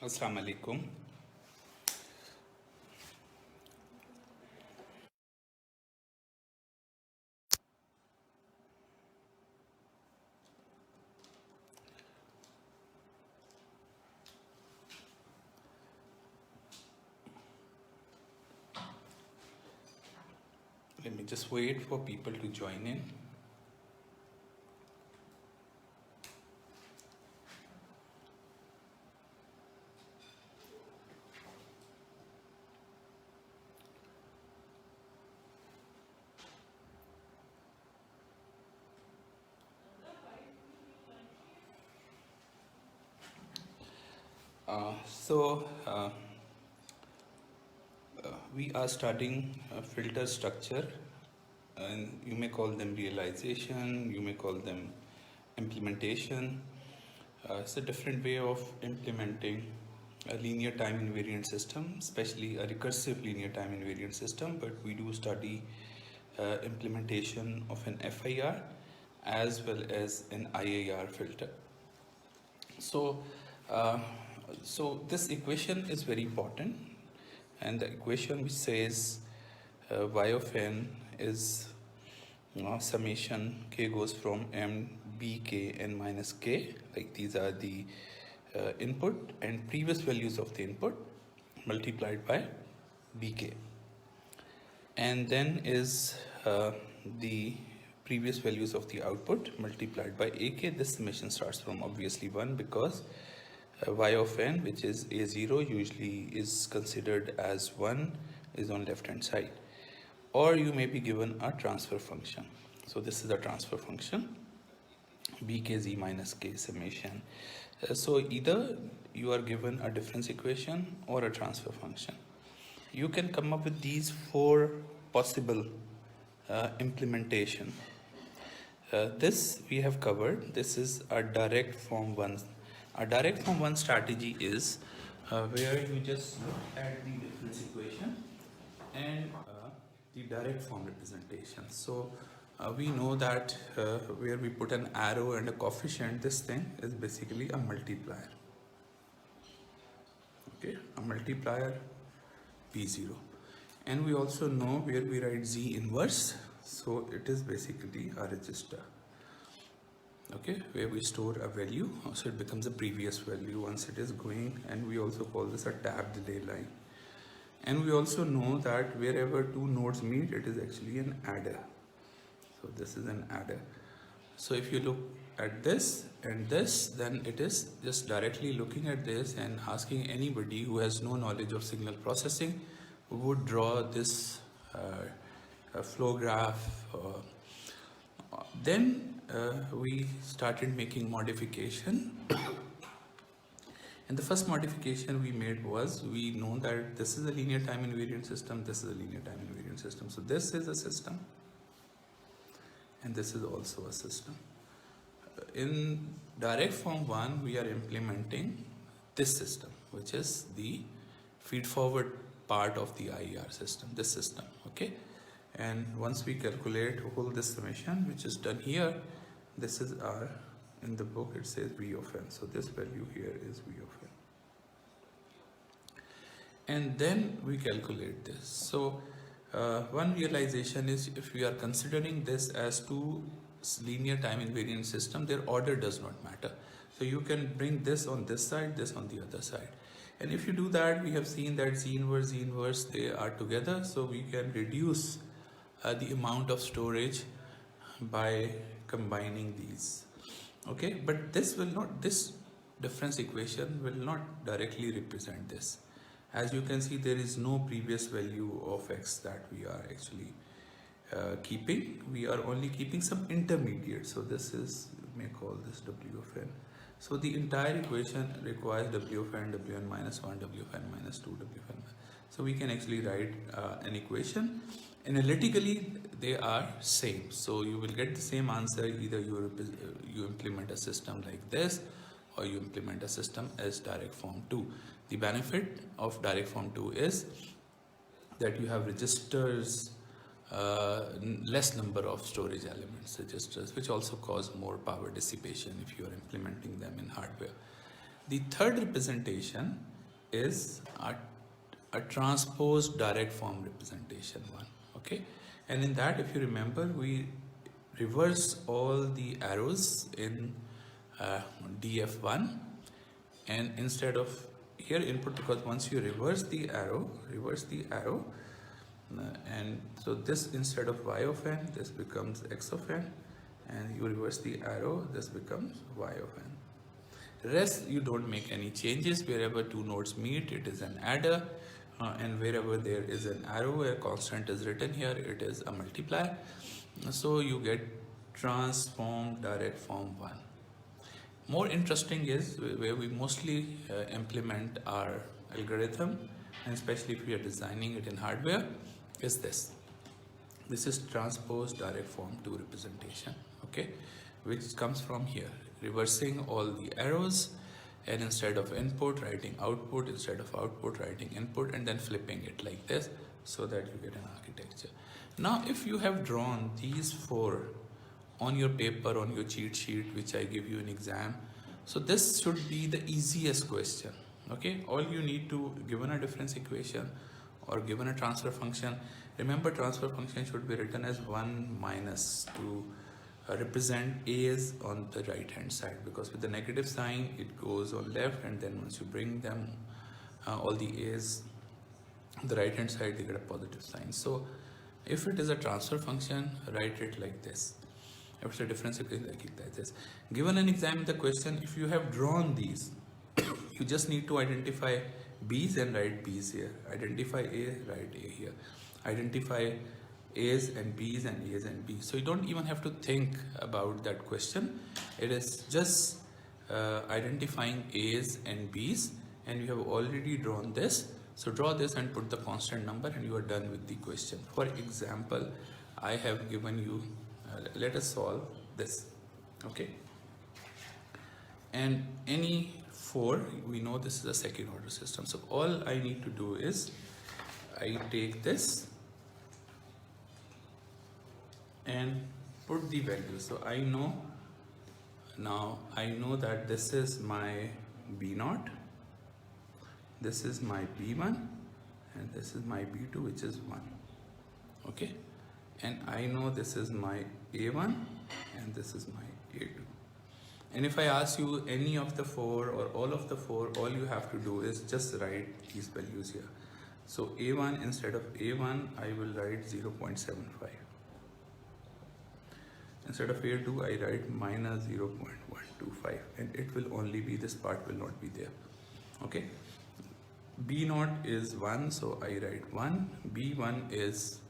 Assalamu alaikum. Let me just wait for people to join in. So we are studying filter structure, and you may call them realization, you may call them implementation. It's a different way of implementing a linear time invariant system, especially a recursive linear time invariant system, but we do study implementation of an FIR as well as an IIR filter. So, uh, so this equation is very important, and the equation which says y of n is summation k goes from m b k n minus k. Like these are the input and previous values of the input multiplied by bk, and then is the previous values of the output multiplied by ak. This summation starts from obviously 1 because y of n, which is a0, usually is considered as 1, is on left hand side. Or you may be given a transfer function. So this is a transfer function, bkz minus k summation. So either you are given a difference equation or a transfer function. You can come up with these four possible implementation. This we have covered. This is a direct form 1. A direct form 1 strategy is where you just look at the difference equation and the direct form representation. So we know that where we put an arrow and a coefficient, this thing is basically a multiplier. Okay, a multiplier P0. And we also know where we write Z inverse. So it is basically a register. Okay, where we store a value, so it becomes a previous value once it is going, and we also call this a tab delay line. And we also know that wherever two nodes meet, it is actually an adder. So this is an adder. So if you look at this and this, then it is just directly looking at this and asking anybody who has no knowledge of signal processing who would draw this flow graph. Then we started making modification. And the first modification we made was, we know that this is a linear time invariant system, this is a linear time invariant system. So this is a system and this is also a system. In direct form 1, we are implementing this system, which is the feed forward part of the IER system, this system, okay? And once we calculate all this summation, which is done here, this is our, in the book it says V of n, so this value here is V of n. And then we calculate this. So one realization is, if we are considering this as two linear time invariant system, their order does not matter. So you can bring this on this side, this on the other side. And if you do that, we have seen that Z inverse, they are together. So we can reduce the amount of storage by combining these. Okay, but this will not, this difference equation will not directly represent this. As you can see, there is no previous value of x that we are actually keeping. We are only keeping some intermediate. So this is, we may call this W of n. So the entire equation requires W of n, Wn minus 1, W of n minus 2, W of n. So we can actually write an equation. Analytically, they are same. So you will get the same answer, either you implement a system like this or you implement a system as direct form 2. The benefit of direct form 2 is that you have registers, less number of storage elements, registers, which also cause more power dissipation if you are implementing them in hardware. The third representation is a transposed direct form representation one. Okay, and in that, if you remember, we reverse all the arrows in df1, and instead of here input, because once you reverse the arrow, and so this, instead of y of n, this becomes x of n, and you reverse the arrow, this becomes y of n. Rest, you don't make any changes. Wherever two nodes meet, it is an adder, and wherever there is an arrow, a constant is written here, it is a multiplier. So you get transformed direct form 1. More interesting is where we mostly implement our algorithm, and especially if we are designing it in hardware, is this. This is transposed direct form 2 representation, okay, which comes from here, reversing all the arrows, and instead of input writing output, instead of output writing input, and then flipping it like this so that you get an architecture. Now, if you have drawn these 4 on your paper, on your cheat sheet, which I give you in exam, so this should be the easiest question. Okay, all you need to, given a difference equation or given a transfer function, remember transfer function should be written as 1 minus to represent a's on the right hand side, because with the negative sign it goes on left, and then once you bring them all the a's on the right hand side, they get a positive sign. So if it is a transfer function, write it like this. If it's a difference equation, like this. Given an exam in the question, if you have drawn these, you just need to identify b's and write b's here. Identify a, write a here. Identify a's and b's and a's and b's. So you don't even have to think about that question. It is just identifying a's and b's, and you have already drawn this. So draw this and put the constant number, and you are done with the question. For example, I have given you, let us solve this, okay, and any 4, we know this is a second order system, so all I need to do is I take this and put the value. So I know, now I know that this is my b0, this is my b1, and this is my b2, which is 1, okay, and I know this is my a1 and this is my a2. And if I ask you any of the 4 or all of the 4, all you have to do is just write these values here. So a1, instead of a1, I will write 0.75. Instead of a2, I write minus 0.125, and it will only be, this part will not be there, okay. b0 is 1, so I write 1. b1 is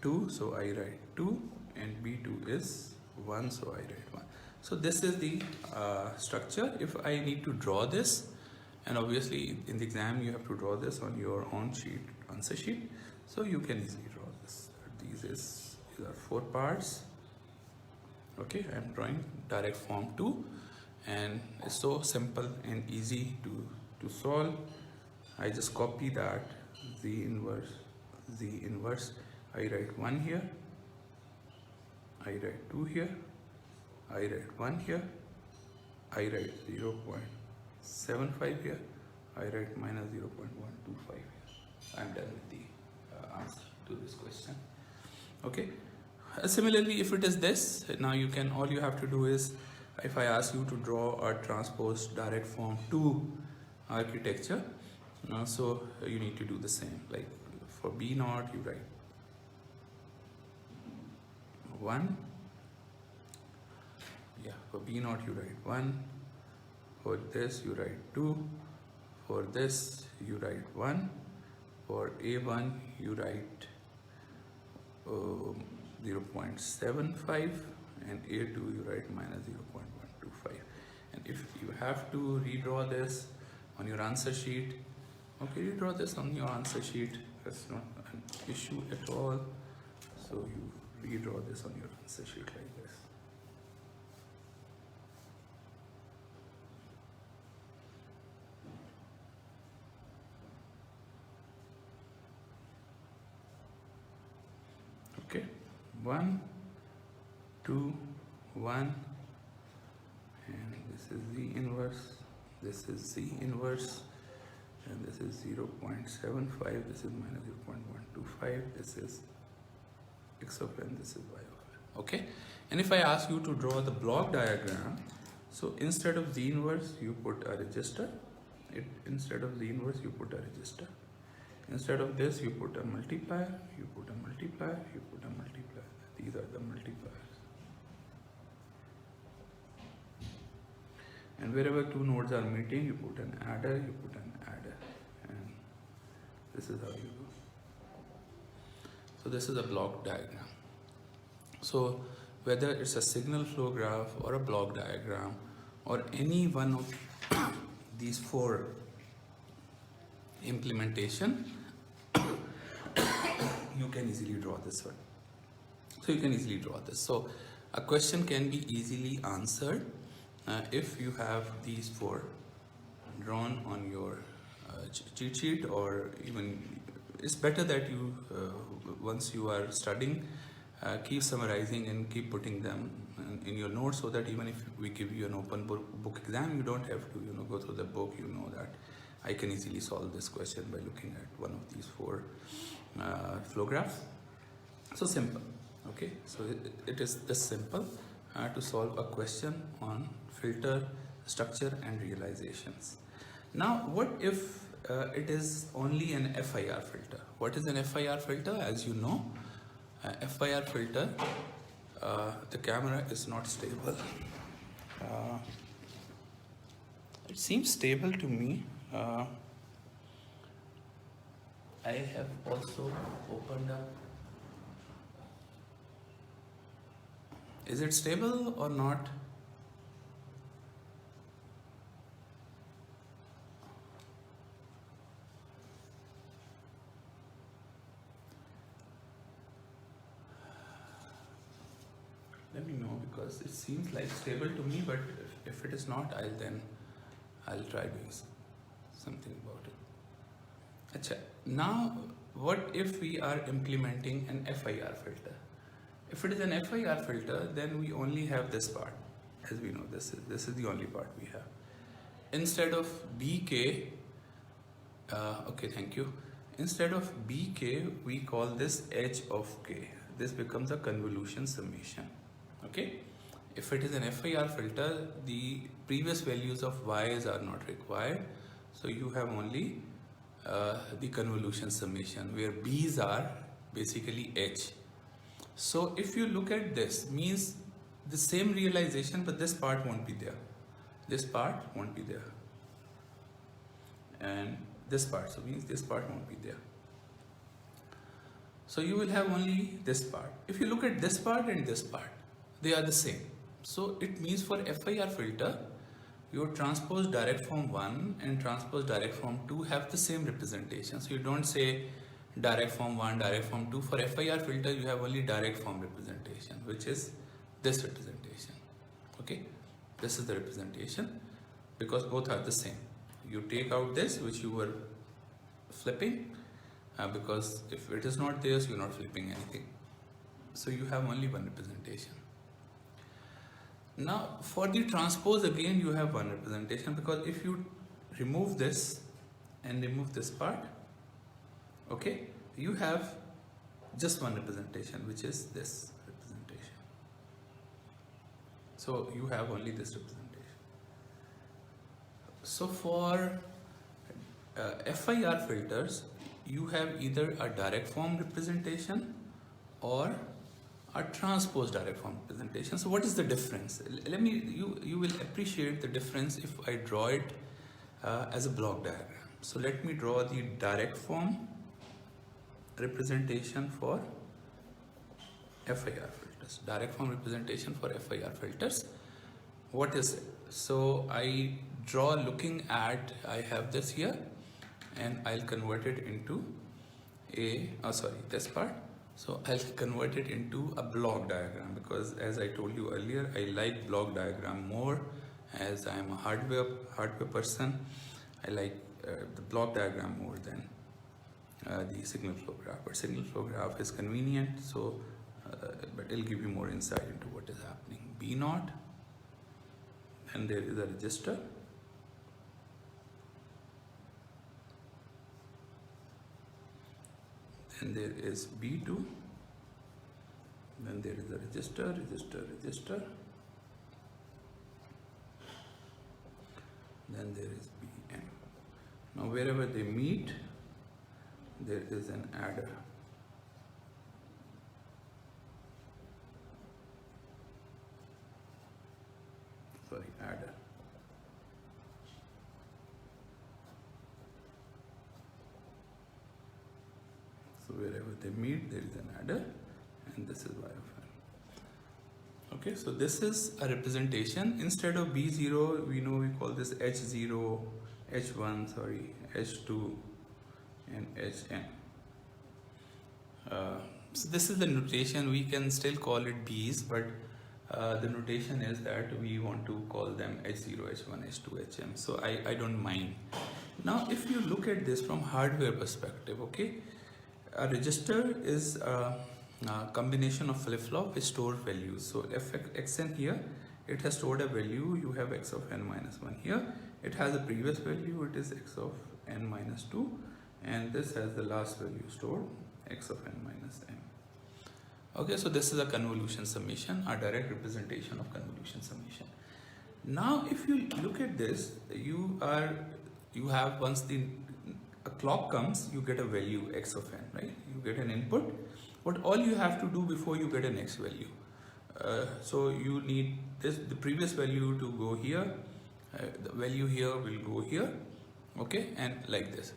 2, so I write 2, and b2 is 1, so I write 1. So this is the structure. If I need to draw this, and obviously in the exam you have to draw this on your own sheet, answer sheet, so you can easily draw this. These are 4 parts, okay. I am drawing direct form 2, and it's so simple and easy to solve. I just copy that, z inverse, I write 1 here, I write 2 here, I write 1 here, I write 0.75 here, I write minus 0.125 here. I'm done with the answer to this question, okay. Similarly, if it is this, now you can, all you have to do is, if I ask you to draw a transposed direct form 2 architecture, so you need to do the same. Like for b0, you write 1, yeah, for b0 you write 1, for this you write 2, for this you write 1, for a1 you write 0.75, and a2 you write minus 0.125. And if you have to redraw this on your answer sheet, okay, redraw this on your answer sheet, that's not an issue at all. So you redraw this on your answer sheet like this. Okay, 1, 2, 1, and this is the inverse. this is Z inverse, and this is 0.75, this is minus 0.125, this is X of n, this is Y of n. Okay, and if I ask you to draw the block diagram, so instead of Z inverse you put a register, instead of Z inverse you put a register, instead of this you put a multiplier, you put a multiplier, you put a multiplier. These are the multipliers. And wherever two nodes are meeting, you put an adder, you put an adder, and this is how you do. So this is a block diagram. So whether it's a signal flow graph or a block diagram or any one of these four implementation, you can easily draw this one. So you can easily draw this. So a question can be easily answered if you have these four drawn on your cheat sheet, or even it's better that you once you are studying, keep summarizing and keep putting them in your notes, so that even if we give you an open book exam, you don't have to go through the book. You know that I can easily solve this question by looking at one of these four flow graphs. So simple. Okay, so it is this simple to solve a question on filter structure and realizations. Now what if it is only an FIR filter? What is an FIR filter? As you know, FIR filter, the camera is not stable. It seems stable to me. I have also opened up. Is it stable or not? Let me know, because it seems like stable to me, but if it is not, I'll try doing something about it. Achha. Now what if we are implementing an FIR filter? If it is an FIR filter, then we only have this part. As we know, this is the only part we have. Instead of BK, okay, thank you. Instead of BK, we call this H of K. This becomes a convolution summation. Okay. If it is an FIR filter, the previous values of Y's are not required. So you have only the convolution summation, where B's are basically H. So if you look at this, means the same realization, but this part won't be there. This part won't be there. And this part, so means this part won't be there. So you will have only this part. If you look at this part and this part, they are the same. So it means for FIR filter, your transpose direct form 1 and transpose direct form 2 have the same representation. So you don't say direct form 1, direct form 2. For FIR filter, you have only direct form representation, which is this representation. Okay, this is the representation, because both are the same. You take out this, which you were flipping, because if it is not there, so you're not flipping anything. So you have only one representation. Now for the transpose, again you have one representation, because if you remove this and remove this part, okay, you have just one representation, which is this representation. So you have only this representation. So for FIR filters, you have either a direct form representation or a transpose direct form representation. So what is the difference? You will appreciate the difference if I draw it as a block diagram. So let me draw the direct form representation for FIR filters. Direct form representation for FIR filters. What is it? So I draw looking at, I have this here, and I'll convert it into this part. So I'll convert it into a block diagram, because as I told you earlier, I like block diagram more, as I am a hardware person. I like the block diagram more than the signal flow graph. But signal flow graph is convenient, so but it'll give you more insight into what is happening. B naught, and there is a register, then there is B2, then there is a register, then there is BM. Now wherever they meet, there is an adder. Adder. So wherever they meet, there is an adder, and this is Y of n. Okay, so this is a representation. Instead of B0, we know we call this H0, H1, H2, and Hn. So this is the notation. We can still call it B's, but the notation is that we want to call them H0, H1, H2, Hm. So I don't mind. Now, if you look at this from hardware perspective, okay, a register is a combination of flip-flop with stored values. So if xn here, it has stored a value, you have x of n minus 1 here. It has a previous value, it is x of n minus 2, and this has the last value stored, x of n minus m. Okay, so this is a convolution summation, a direct representation of convolution summation. Now, if you look at this, you have, once a clock comes, you get a value x of n, right? You get an input, but all you have to do before you get a next value. So you need the previous value to go here, the value here will go here, okay, and like this.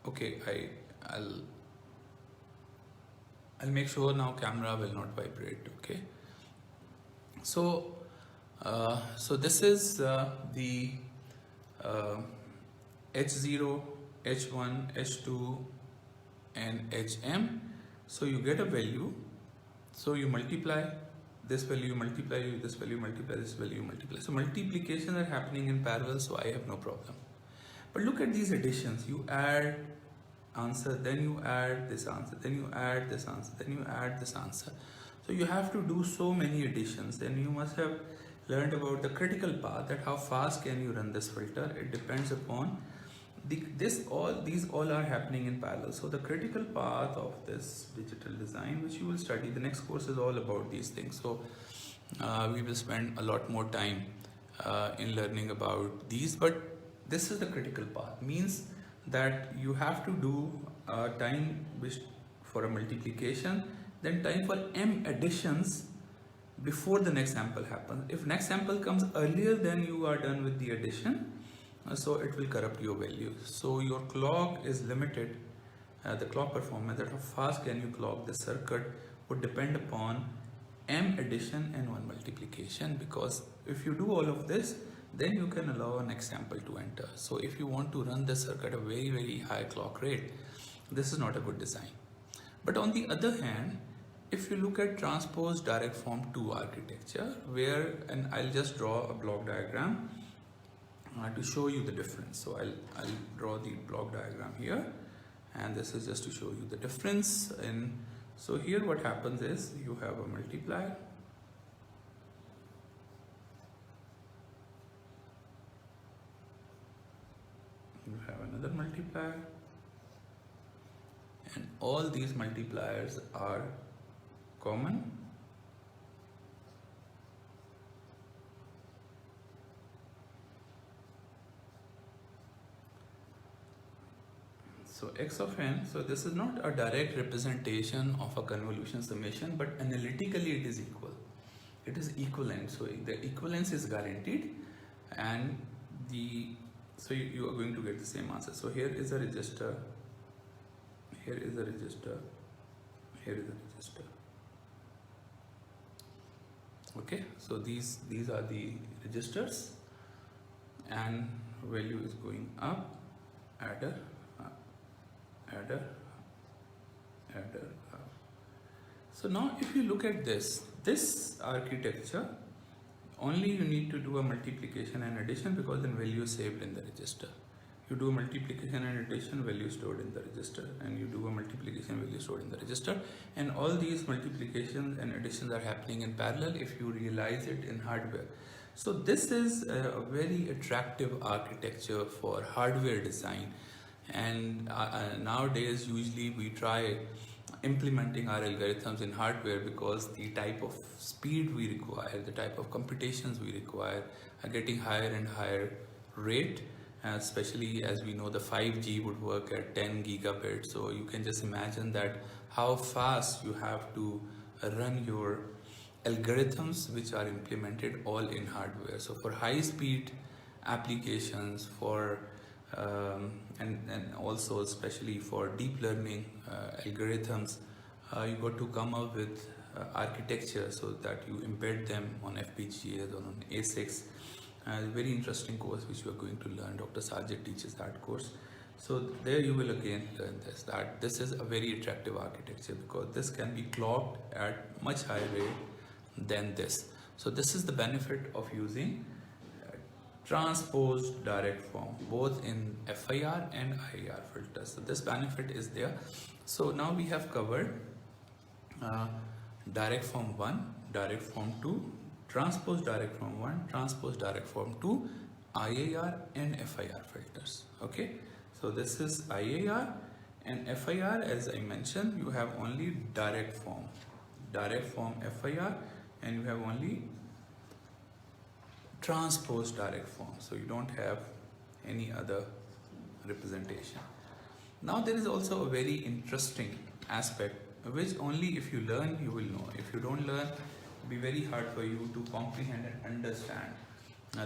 Okay, I'll make sure now camera will not vibrate. Okay, so this is the H0, H1, H2, and Hm. So you get a value, so you multiply this value, you multiply this value, multiply this value, multiply. So multiplications are happening in parallel, so I have no problem. But look at these additions. You add answer, then you add this answer, then you add this answer, then you add this answer. So you have to do so many additions. Then you must have learned about the critical path, that how fast can you run this filter. It depends upon these all are happening in parallel. So the critical path of this digital design, which you will study, the next course is all about these things. So we will spend a lot more time in learning about these, but this is the critical path, means that you have to do time for a multiplication, then time for m additions before the next sample happens. If next sample comes earlier, then you are done with the addition, so it will corrupt your values. So your clock is limited, the clock performance, that how fast can you clock the circuit would depend upon m addition and 1 multiplication, because if you do all of this, then you can allow a next sample to enter. So if you want to run the circuit at a very, very high clock rate, this is not a good design. But on the other hand, if you look at transpose direct form 2 architecture, where, and I'll just draw a block diagram to show you the difference. So I'll draw the block diagram here, and this is just to show you the difference. And so here what happens is you have a multiplier, you have another multiplier, and all these multipliers are common. So x of n, so this is not a direct representation of a convolution summation, but analytically it is equal. It is equivalent, so the equivalence is guaranteed, and so you are going to get the same answer. So here is a register, here is a register, here is a register. Okay, so these are the registers, and value is going up, adder, adder, adder, up. So now if you look at this architecture, only you need to do a multiplication and addition, because then value is saved in the register. You do a multiplication and addition, value stored in the register, and you do a multiplication, value stored in the register, and all these multiplications and additions are happening in parallel if you realize it in hardware. So this is a very attractive architecture for hardware design, And nowadays usually we try implementing our algorithms in hardware because the type of speed we require, the type of computations we require are getting higher and higher rate, especially as we know the 5G would work at 10 gigabits. So you can just imagine that how fast you have to run your algorithms which are implemented all in hardware. So for high speed applications, for and also especially for deep learning algorithms, you got to come up with architecture so that you embed them on FPGAs or on ASICs. Very interesting course which you are going to learn. Dr. Sajid teaches that course. So there you will again learn this, that this is a very attractive architecture because this can be clocked at much higher rate than this. So this is the benefit of using transposed direct form both in FIR and IIR filters. So this benefit is there. So now we have covered direct form 1, direct form 2, transposed direct form 1, transposed direct form 2, IIR and FIR filters. Okay, so this is IIR, and FIR, as I mentioned, you have only direct form FIR, and you have only transposed direct form, so you don't have any other representation. Now there is also a very interesting aspect which only if you learn you will know. If you don't learn, it will be very hard for you to comprehend and understand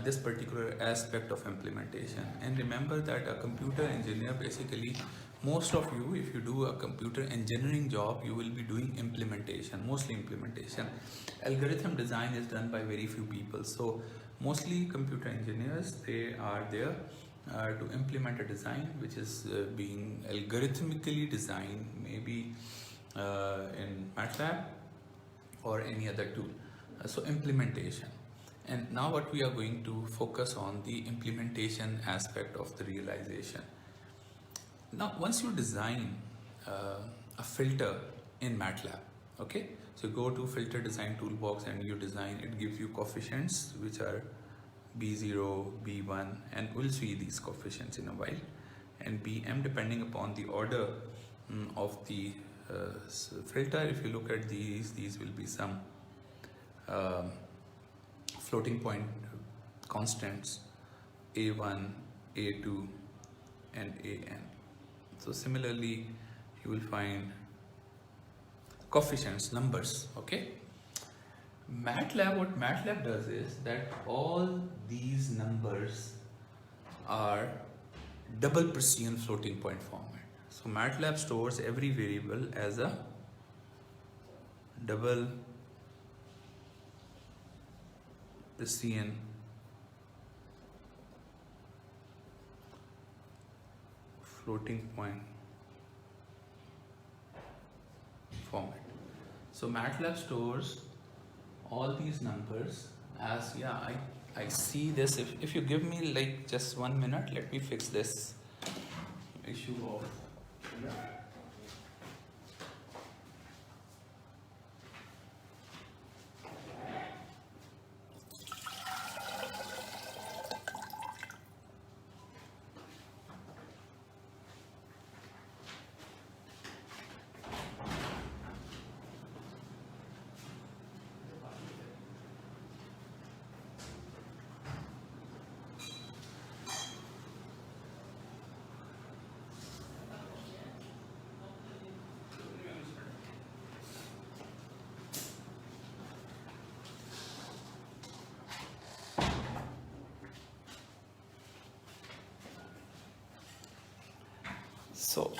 this particular aspect of implementation. And remember that a computer engineer, basically most of you, if you do a computer engineering job, you will be doing implementation, mostly implementation. Algorithm design is done by very few people. So mostly computer engineers, they are there to implement a design which is being algorithmically designed, maybe in MATLAB or any other tool. So implementation. And now what we are going to focus on the implementation aspect of the realization. Now once you design a filter in MATLAB, okay, so you go to filter design toolbox and you design, it gives you coefficients which are B0, B1, and we'll see these coefficients in a while, and Bm depending upon the order of the filter. If you look at these will be some floating point constants A1, A2 and AN. So similarly you will find coefficients, numbers. Okay, MATLAB, what MATLAB does is that all these numbers are double precision floating point format. So MATLAB stores every variable as a double precision floating point format. So MATLAB stores all these numbers as, yeah, I see this. If you give me like just 1 minute, let me fix this issue of, yeah. So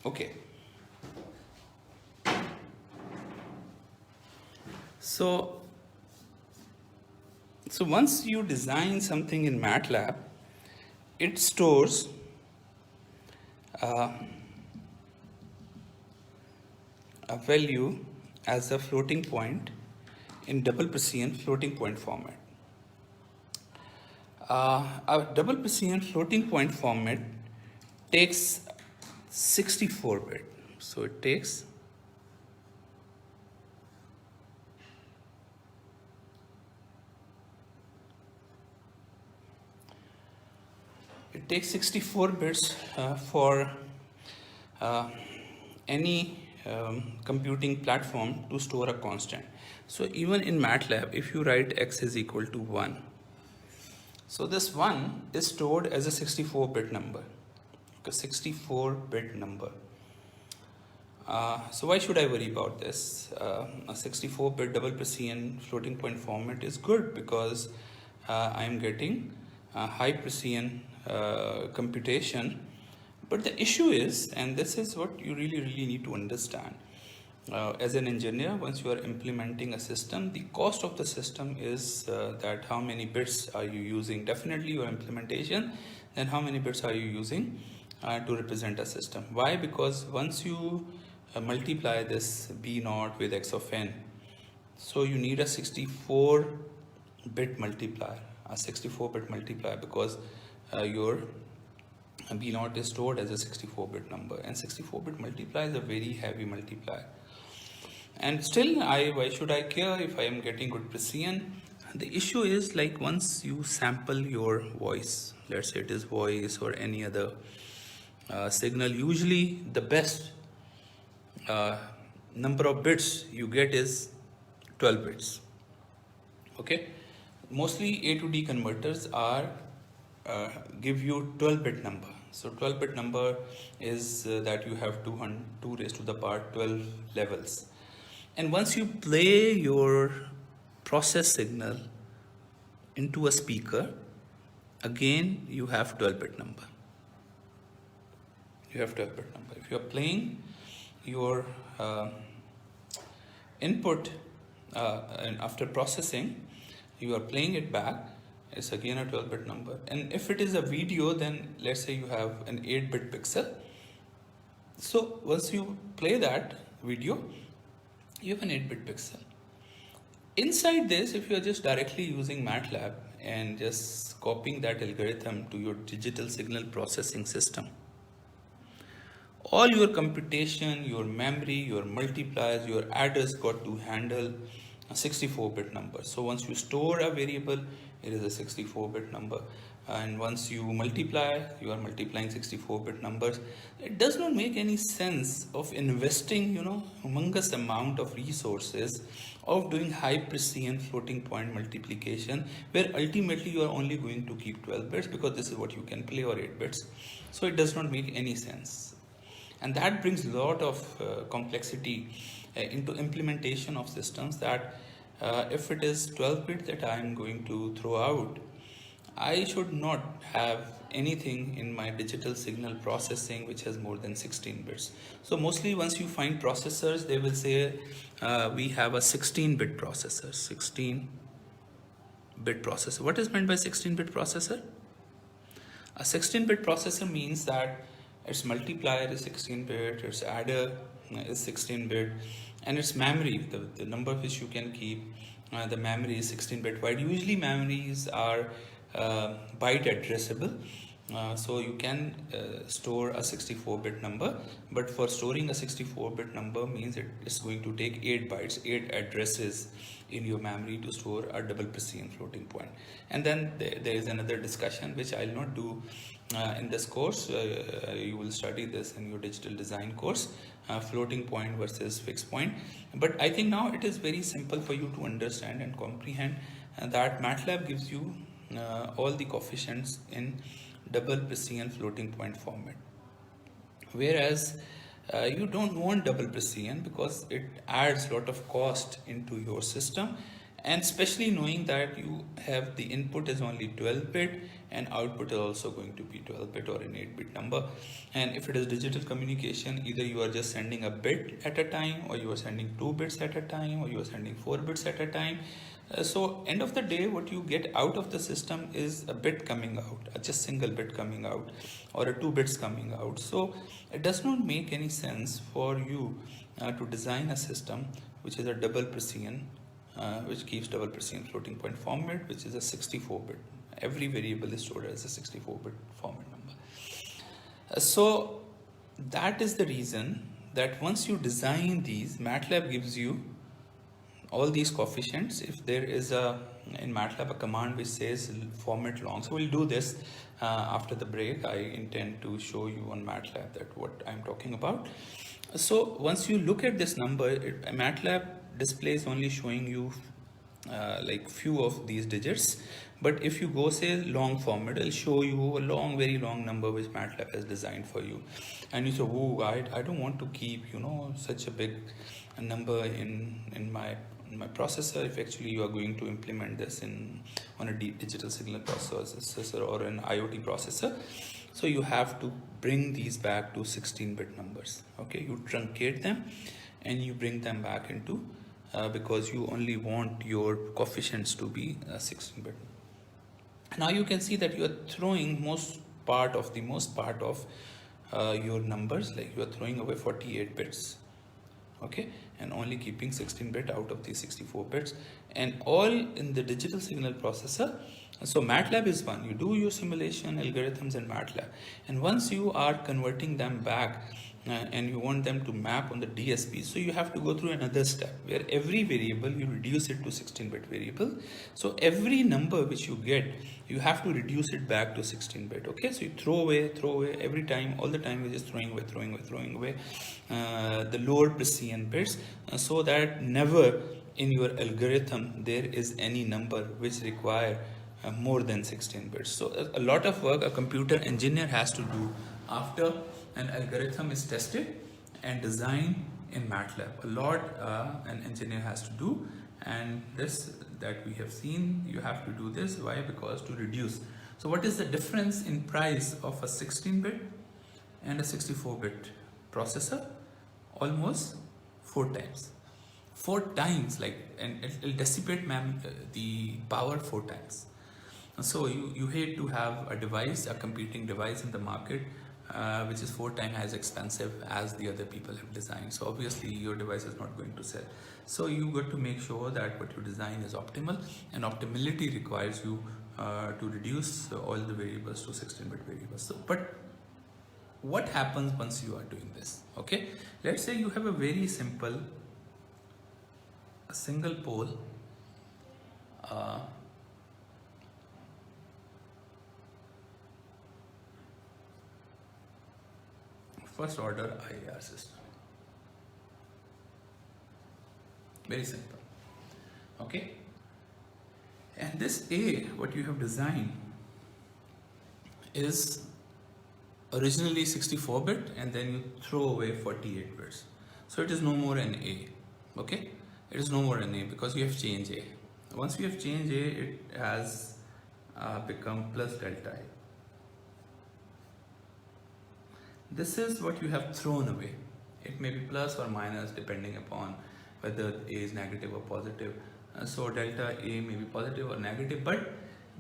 okay, so once you design something in MATLAB, it stores a value as a floating point in double precision floating point format. A double precision floating point format takes 64 bit. So it takes takes 64 bits for any computing platform to store a constant. So even in MATLAB, if you write x is equal to 1, so this 1 is stored as a 64-bit number, a 64-bit number. So why should I worry about this? A 64-bit double precision floating point format is good because I am getting high precision computation. But the issue is, and this is what you really need to understand, as an engineer, once you are implementing a system, the cost of the system is that how many bits are you using, definitely your implementation, then how many bits are you using to represent a system. Why? Because once you multiply this b0 with x of n, so you need a 64-bit multiplier, because your b0 is stored as a 64-bit number, and 64-bit multiplier is a very heavy multiplier. And still, why should I care if I am getting good precision? The issue is, like, once you sample your voice, let's say it is voice or any other signal, usually the best number of bits you get is 12 bits. Okay, mostly A to D converters are give you 12-bit number. So 12-bit number is that you have 2 raised to the power 12 levels. And once you play your process signal into a speaker, again you have 12-bit number. You have 12-bit number. If you are playing your input and after processing, you are playing it back, it's again a 12-bit number. And if it is a video, then let's say you have an 8-bit pixel. So once you play that video, you have an 8-bit pixel. Inside this, if you are just directly using MATLAB and just copying that algorithm to your digital signal processing system, all your computation, your memory, your multipliers, your adders got to handle a 64-bit number. So once you store a variable, it is a 64-bit number. And once you multiply, you are multiplying 64-bit numbers. It does not make any sense of investing, humongous amount of resources of doing high precision floating point multiplication, where ultimately you are only going to keep 12 bits because this is what you can play, or 8 bits. So it does not make any sense. And that brings a lot of complexity into implementation of systems, that if it is 12 bit that I am going to throw out, I should not have anything in my digital signal processing which has more than 16 bits. So mostly once you find processors, they will say we have a 16-bit processor, 16-bit processor. What is meant by 16-bit processor? A 16-bit processor means that its multiplier is 16-bit, its adder is 16-bit, and its memory, the number which you can keep, the memory is 16-bit wide. Usually memories are byte addressable, so you can store a 64-bit number, but for storing a 64-bit number means it is going to take 8 bytes, 8 addresses in your memory to store a double precision floating point. And then there is another discussion which I will not do in this course. You will study this in your digital design course, floating point versus fixed point. But I think now it is very simple for you to understand and comprehend that MATLAB gives you all the coefficients in double precision floating point format, whereas you don't want double precision because it adds a lot of cost into your system, and especially knowing that you have the input is only 12-bit and output is also going to be 12-bit or an 8-bit number. And if it is digital communication, either you are just sending a bit at a time, or you are sending 2 bits at a time, or you are sending 4 bits at a time. So end of the day, what you get out of the system is a bit coming out, just single bit coming out, or a 2 bits coming out. So it does not make any sense for you to design a system which is a double precision, which keeps double precision floating point format, which is a 64-bit. Every variable is stored as a 64-bit format number. So that is the reason that once you design these, MATLAB gives you all these coefficients. If there is in MATLAB a command which says format long, so we'll do this after the break. I intend to show you on MATLAB that what I'm talking about. So once you look at this number, MATLAB displays only showing you like few of these digits, but if you go say long format, it'll show you a long, very long number which MATLAB has designed for you, and you say, oh, I don't want to keep such a big number in my processor. If actually you are going to implement this on a digital signal processor or an IoT processor, so you have to bring these back to 16-bit numbers. Okay, you truncate them and you bring them back into because you only want your coefficients to be 16-bit. Now you can see that you are throwing most part of your numbers, like you are throwing away 48 bits, okay, and only keeping 16-bit out of these 64 bits, and all in the digital signal processor. So MATLAB is one. You do your simulation algorithms in MATLAB, and once you are converting them back and you want them to map on the DSP, so you have to go through another step where every variable you reduce it to 16-bit variable. So every number which you get, you have to reduce it back to 16-bit. Okay, so you throw away every time, all the time you're just throwing away the lower precision bits, so that never in your algorithm there is any number which require more than 16 bits. So a lot of work a computer engineer has to do after an algorithm is tested and designed in MATLAB. A lot an engineer has to do, and this that we have seen, you have to do this. Why? Because to reduce. So what is the difference in price of a 16-bit and a 64-bit processor? Almost 4 times. 4 times, like, and it will dissipate the power 4 times. So you hate to have a device, a competing device in the market which is 4 times as expensive as the other people have designed. So obviously your device is not going to sell. So you got to make sure that what you design is optimal, and optimality requires you to reduce all the variables to 16-bit variables. So, but what happens once you are doing this? Okay, let's say you have a very simple single pole first order IAR system. Very simple. Okay, and this A, what you have designed, is originally 64-bit, and then you throw away 48 bits. So it is no more an A. Okay, it is no more an A because you have changed A. Once you have changed A, it has become plus delta A. This is what you have thrown away. It may be plus or minus depending upon whether A is negative or positive. So delta A may be positive or negative, but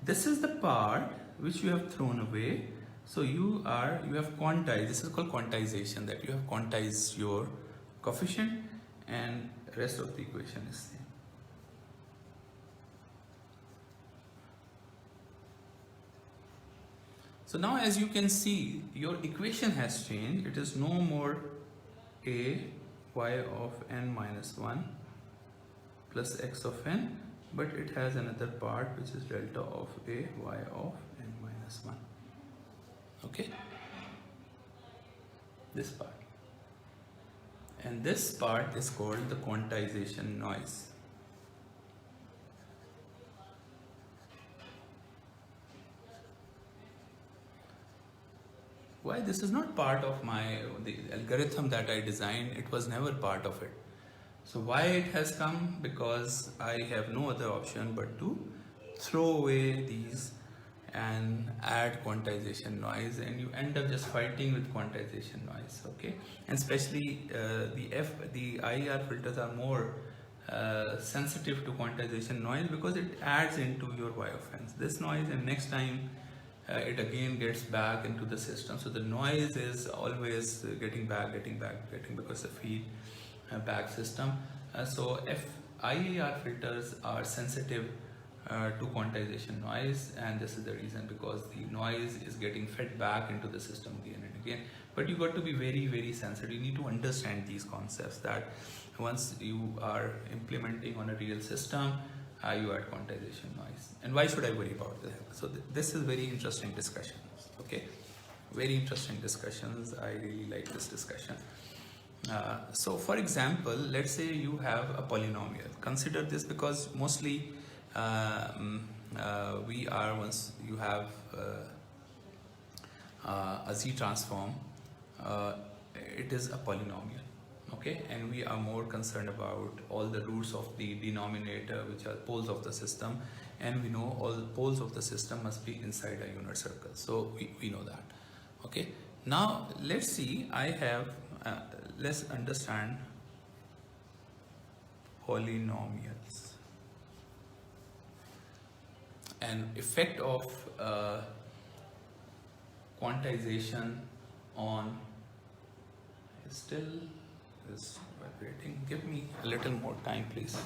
this is the part which you have thrown away. So you have quantized. This is called quantization, that you have quantized your coefficient, and rest of the equation is same. So now, as you can see, your equation has changed. It is no more a y of n minus 1 plus x of n, but it has another part which is delta of a y of n minus 1. Okay, this part, and this part is called the quantization noise. Why? This is not part of the algorithm that I designed. It was never part of it. So why it has come? Because I have no other option but to throw away these and add quantization noise, and you end up just fighting with quantization noise. Okay, and especially the IAR filters are more sensitive to quantization noise because it adds into your y of n this noise, and next time it again gets back into the system. So the noise is always getting back because the feed back system. So if IAR filters are sensitive to quantization noise, and this is the reason, because the noise is getting fed back into the system again and again. But you got to be very, very sensitive. You need to understand these concepts, that once you are implementing on a real system, you add quantization noise. And why should I worry about that? So this is very interesting discussions. Okay, very interesting discussions. I really like this discussion. So for example, let's say you have a polynomial. Consider this, because mostly we are, once you have a Z transform, it is a polynomial. Okay, and we are more concerned about all the roots of the denominator, which are poles of the system, and we know all the poles of the system must be inside a unit circle. So we know that. Okay, now let's see, I have let's understand polynomials and effect of quantization on, still is vibrating. Give me a little more time, please.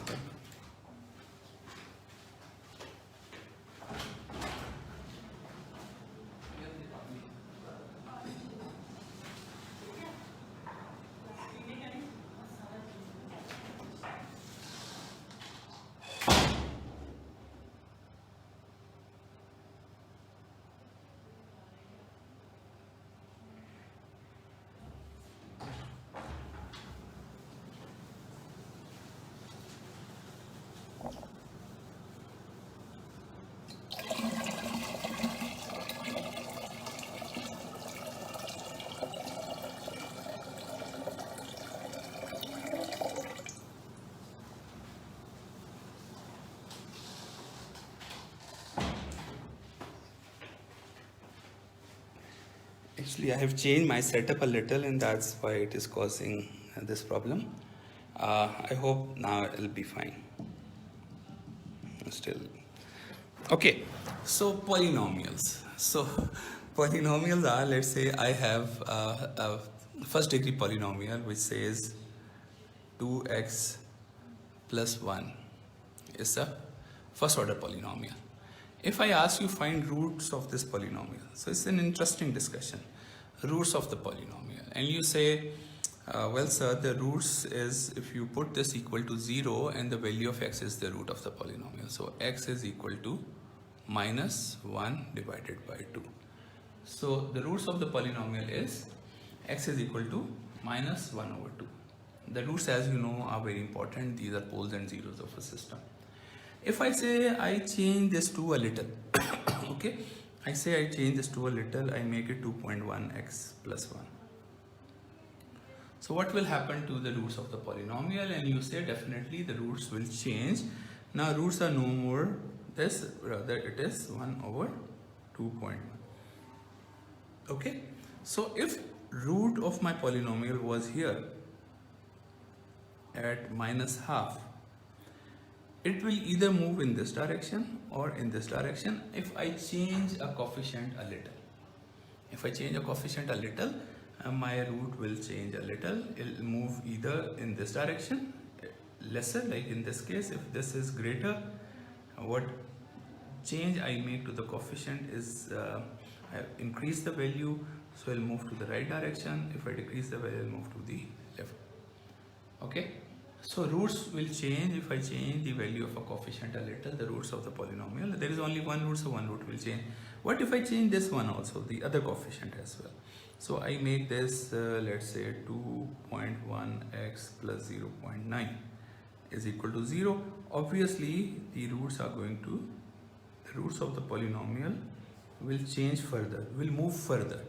Actually, I have changed my setup a little, and that's why it is causing this problem. I hope now it'll be fine. Still. Okay, so polynomials. So polynomials are, let's say I have a first degree polynomial which says 2x plus 1 is a first order polynomial. If I ask you find roots of this polynomial, so it's an interesting discussion, roots of the polynomial, and you say, well sir, the roots is if you put this equal to 0 and the value of x is the root of the polynomial. So x is equal to minus 1 divided by 2. So the roots of the polynomial is x is equal to minus 1 over 2. The roots, as you know, are very important. These are poles and zeros of a system. If I say I change this to a little, okay, I say I change this to a little, I make it 2.1x plus 1. So what will happen to the roots of the polynomial? And you say definitely the roots will change. Now roots are no more this, rather it is 1 over 2.1. Okay, so if root of my polynomial was here at minus half, it will either move in this direction or in this direction if I change a coefficient a little. If I change a coefficient a little, my root will change a little. It will move either in this direction, lesser, like in this case. If this is greater, what change I make to the coefficient is I increase the value, so I'll move to the right direction. If I decrease the value, I'll move to the left. Okay, so roots will change if I change the value of a coefficient a little, the roots of the polynomial. There is only one root, so one root will change. What if I change this one also, the other coefficient as well? So I make this, let's say 2.1x plus 0.9 is equal to 0. Obviously, the roots are going to, the roots of the polynomial will change further, will move further.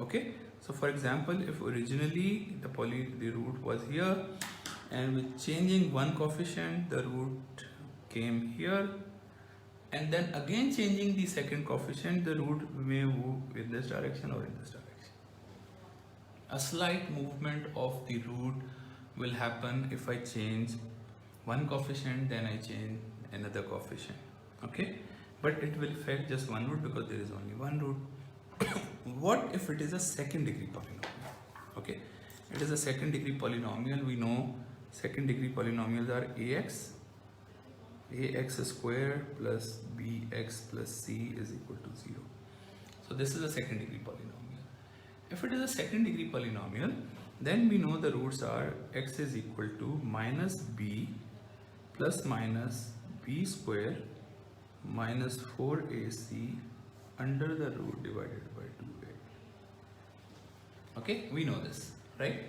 Okay, so for example, if originally the root was here, and with changing one coefficient, the root came here, and then again changing the second coefficient, the root may move in this direction or in this direction. A slight movement of the root will happen if I change one coefficient, then I change another coefficient. Okay, but it will affect just one root because there is only one root. What if it is a second degree polynomial? Okay, it is a second degree polynomial. We know second degree polynomials are ax square plus bx plus c is equal to 0. So this is a second degree polynomial. If it is a second degree polynomial, then we know the roots are x is equal to minus b plus minus b square minus 4ac under the root divided by 2a. Okay, we know this, right?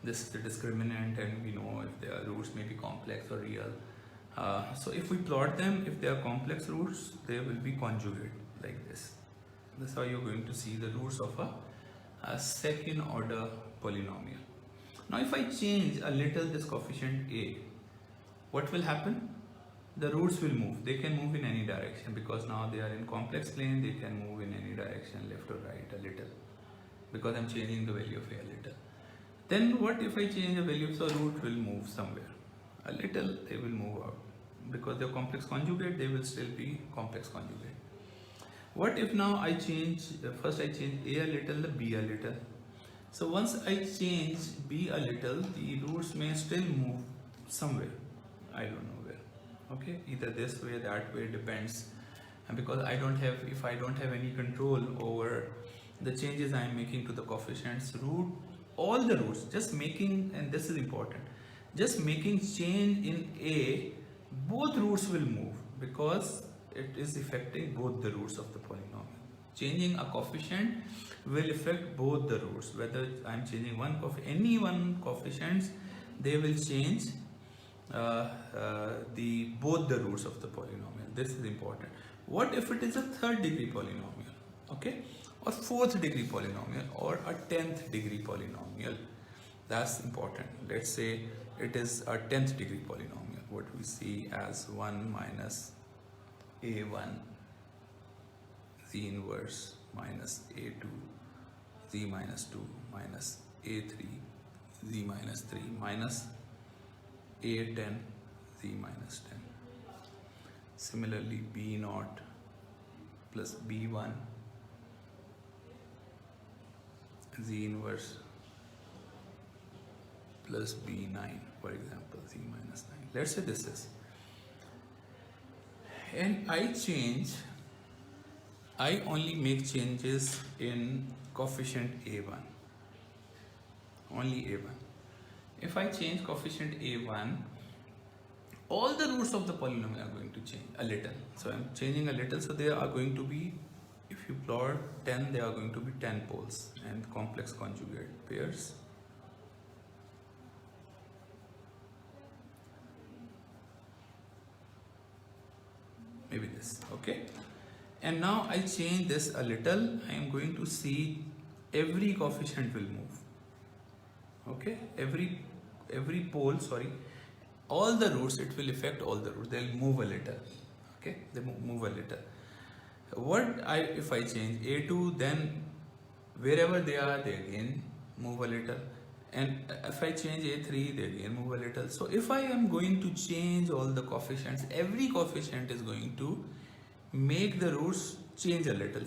This is the discriminant, and we know if their roots may be complex or real. So if we plot them, if they are complex roots, they will be conjugate like this. This is how you're going to see the roots of a second order polynomial. Now if I change a little this coefficient a, what will happen? The roots will move. They can move in any direction because now they are in complex plane. They can move in any direction, left or right, a little, because I'm changing the value of a little. Then what if I change the value? So root will move somewhere. A little, they will move out. Because they're complex conjugate, they will still be complex conjugate. What if now I change, first I change a little, b a little. So once I change b a little, the roots may still move somewhere. I don't know where. Okay, either this way, that way, depends. And because if I don't have any control over the changes I am making to the coefficients, all the roots, just making, and this is important, just making change in a, both roots will move because it is affecting both the roots of the polynomial. Changing a coefficient will affect both the roots. Whether I'm changing any one coefficients, they will change both the roots of the polynomial. This is important. What if it is a third degree polynomial? Okay, or fourth degree polynomial, or a 10th degree polynomial? That's important. Let's say it is a 10th degree polynomial. What we see as 1 minus a1 z inverse minus a2 z minus 2 minus a3 z minus 3 minus a10 z minus 10. Similarly, b0 plus b1 z inverse plus b9, for example, z minus 9. Let's say this is, and I only make changes in coefficient a1, only a1. If I change coefficient a1, all the roots of the polynomial are going to change a little. So I'm changing a little, so they are going to be, if you plot 10, they are going to be 10 poles and complex conjugate pairs. Maybe this, okay? And now I change this a little, I am going to see every coefficient will move. Okay, every pole, sorry, all the roots, it will affect all the roots. They'll move a little. Okay, they move a little. If I change a2, then wherever they are, they again move a little. And if I change a3, they again move a little. So if I am going to change all the coefficients, every coefficient is going to make the roots change a little,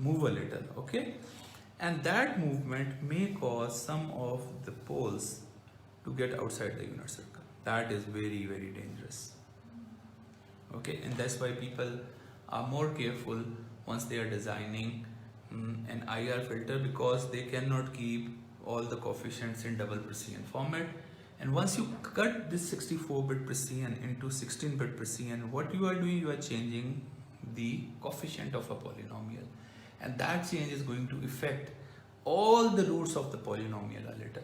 move a little. Okay, and that movement may cause some of the poles to get outside the unit circle. That is very, very dangerous. Okay, and that's why people are more careful once they are designing an IR filter, because they cannot keep all the coefficients in double Precision format. And once you cut this 64-bit Precision into 16-bit Precision, what you are doing, you are changing the coefficient of a polynomial, and that change is going to affect all the roots of the polynomial a little.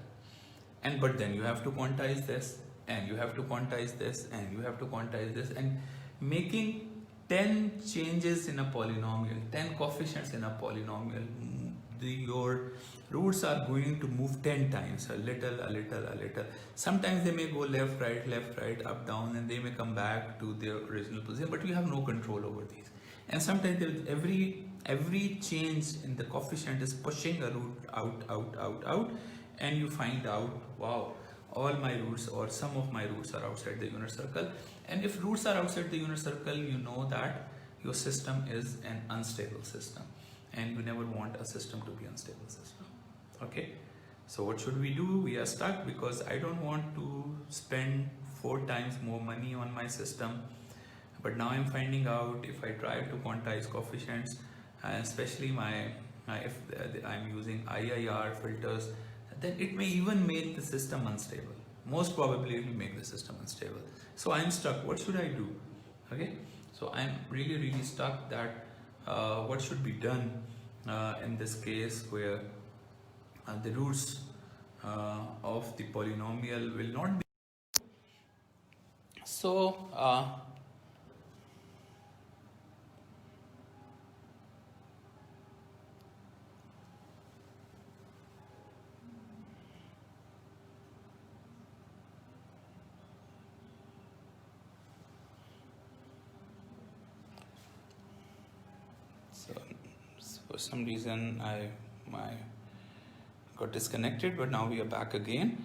And but then you have to quantize this, and you have to quantize this, and you have to quantize this, and making 10 changes in a polynomial, 10 coefficients in a polynomial, your roots are going to move 10 times, a little. Sometimes they may go left, right, up, down, and they may come back to their original position, but you have no control over these. And sometimes every change in the coefficient is pushing a root out, and you find out, wow, all my roots or some of my roots are outside the unit circle. And if roots are outside the unit circle, you know that your system is an unstable system, and you never want a system to be unstable system. Okay, so what should we do? We are stuck because I don't want to spend 4 times more money on my system. But now I'm finding out, if I try to quantize coefficients, especially my if I'm using IIR filters, then it may even make the system unstable. Most probably it will make the system unstable. So I'm stuck. What should I do? Okay, so I'm really stuck that what should be done in this case where the roots of the polynomial will not be. So for some reason I got disconnected, but now we are back again.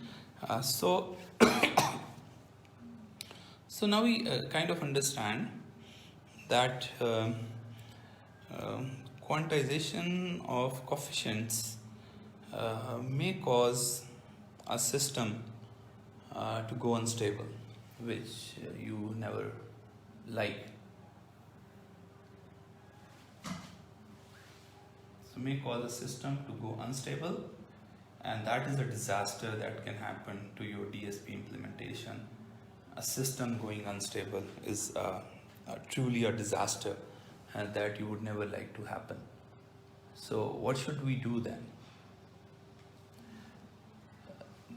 So now we kind of understand that quantization of coefficients may cause a system to go unstable, which you never like. So may cause a system to go unstable, and that is a disaster that can happen to your DSP implementation. A system going unstable is truly a disaster that you would never like to happen. So what should we do then?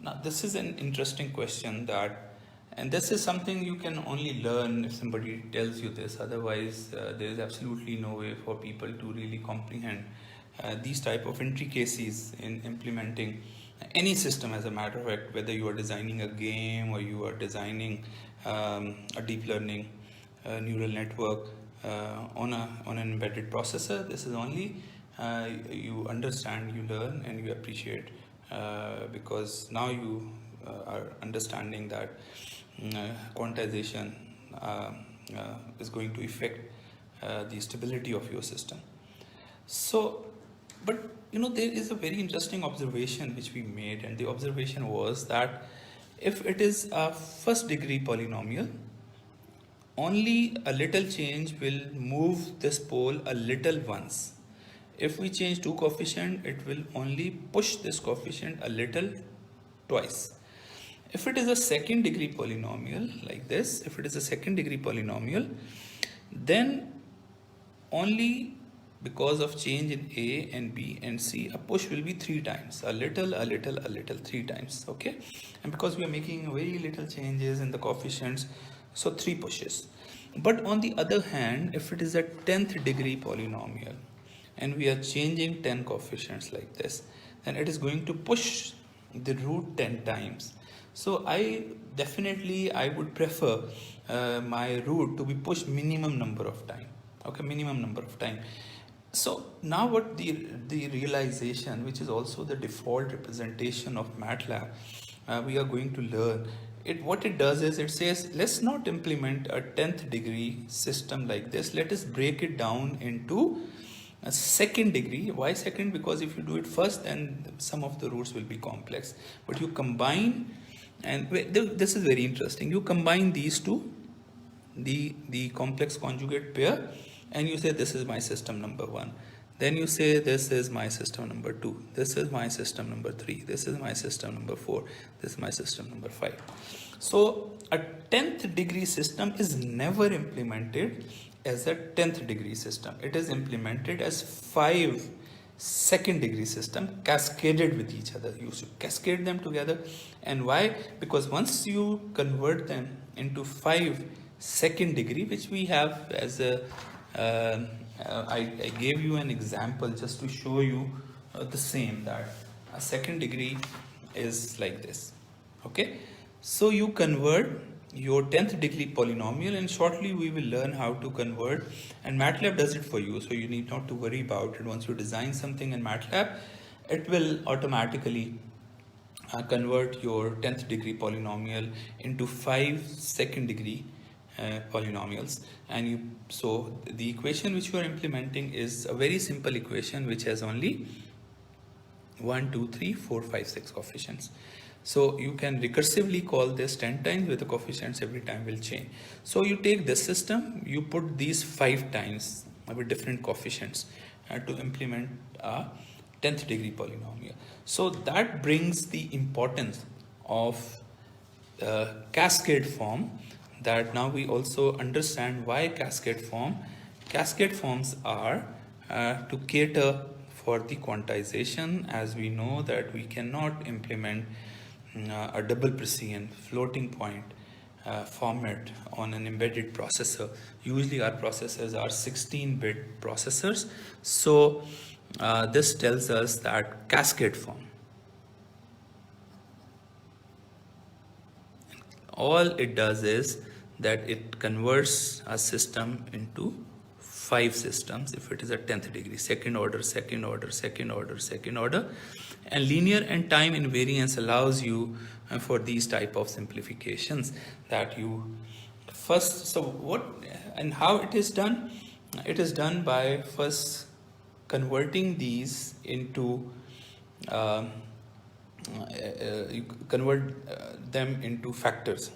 Now this is an interesting question and this is something you can only learn if somebody tells you this. Otherwise, there is absolutely no way for people to really comprehend these type of intricacies in implementing any system. As a matter of fact, whether you are designing a game or you are designing a deep learning neural network on an embedded processor, this is only you understand, you learn, and you appreciate because now you are understanding that quantization is going to affect the stability of your system. So, but there is a very interesting observation which we made, and the observation was that if it is a first degree polynomial, only a little change will move this pole a little once. If we change two coefficient, it will only push this coefficient a little twice. If it is a second degree polynomial like this, if it is a second degree polynomial, then only because of change in A and B and C, a push will be 3 times, a little, 3 times, okay? And because we are making very little changes in the coefficients, so 3 pushes. But on the other hand, if it is a 10th degree polynomial and we are changing 10 coefficients like this, then it is going to push the root 10 times. So I would prefer my root to be pushed minimum number of time, okay, minimum number of time. So now what the realization, which is also the default representation of MATLAB, we are going to learn. What it does is it says, let's not implement a 10th degree system like this. Let us break it down into a second degree. Why second? Because if you do it first, then some of the roots will be complex. But you combine, and this is very interesting. You combine these two, the complex conjugate pair, and you say this is my system number 1. Then you say this is my system number 2. This is my system number 3. This is my system number 4. This is my system number 5. So a 10th degree system is never implemented as a 10th degree system. It is implemented as 5 second degree system cascaded with each other. You should cascade them together. And why? Because once you convert them into 5 second degree, which we have as a I gave you an example just to show you the same, that a second degree is like this, okay? So you convert your 10th degree polynomial, and shortly we will learn how to convert, and MATLAB does it for you, so you need not to worry about it. Once you design something in MATLAB, it will automatically convert your 10th degree polynomial into 5 second degree polynomials. And so the equation which you are implementing is a very simple equation which has only 1, 2, 3, 4, 5, 6 coefficients. So you can recursively call this 10 times, with the coefficients every time will change. So you take this system, you put these 5 times with different coefficients, to implement a 10th degree polynomial. So that brings the importance of cascade form, that now we also understand why cascade form. Cascade forms are to cater for the quantization, as we know that we cannot implement a double precision floating point format on an embedded processor. Usually our processors are 16-bit processors. So this tells us that cascade form, all it does is that it converts a system into 5 systems if it is a 10th degree, second order, second order, second order, second order. And linear and time invariance allows you for these type of simplifications, that you first, so what and how it is done? It is done by first converting these into you convert them into factors.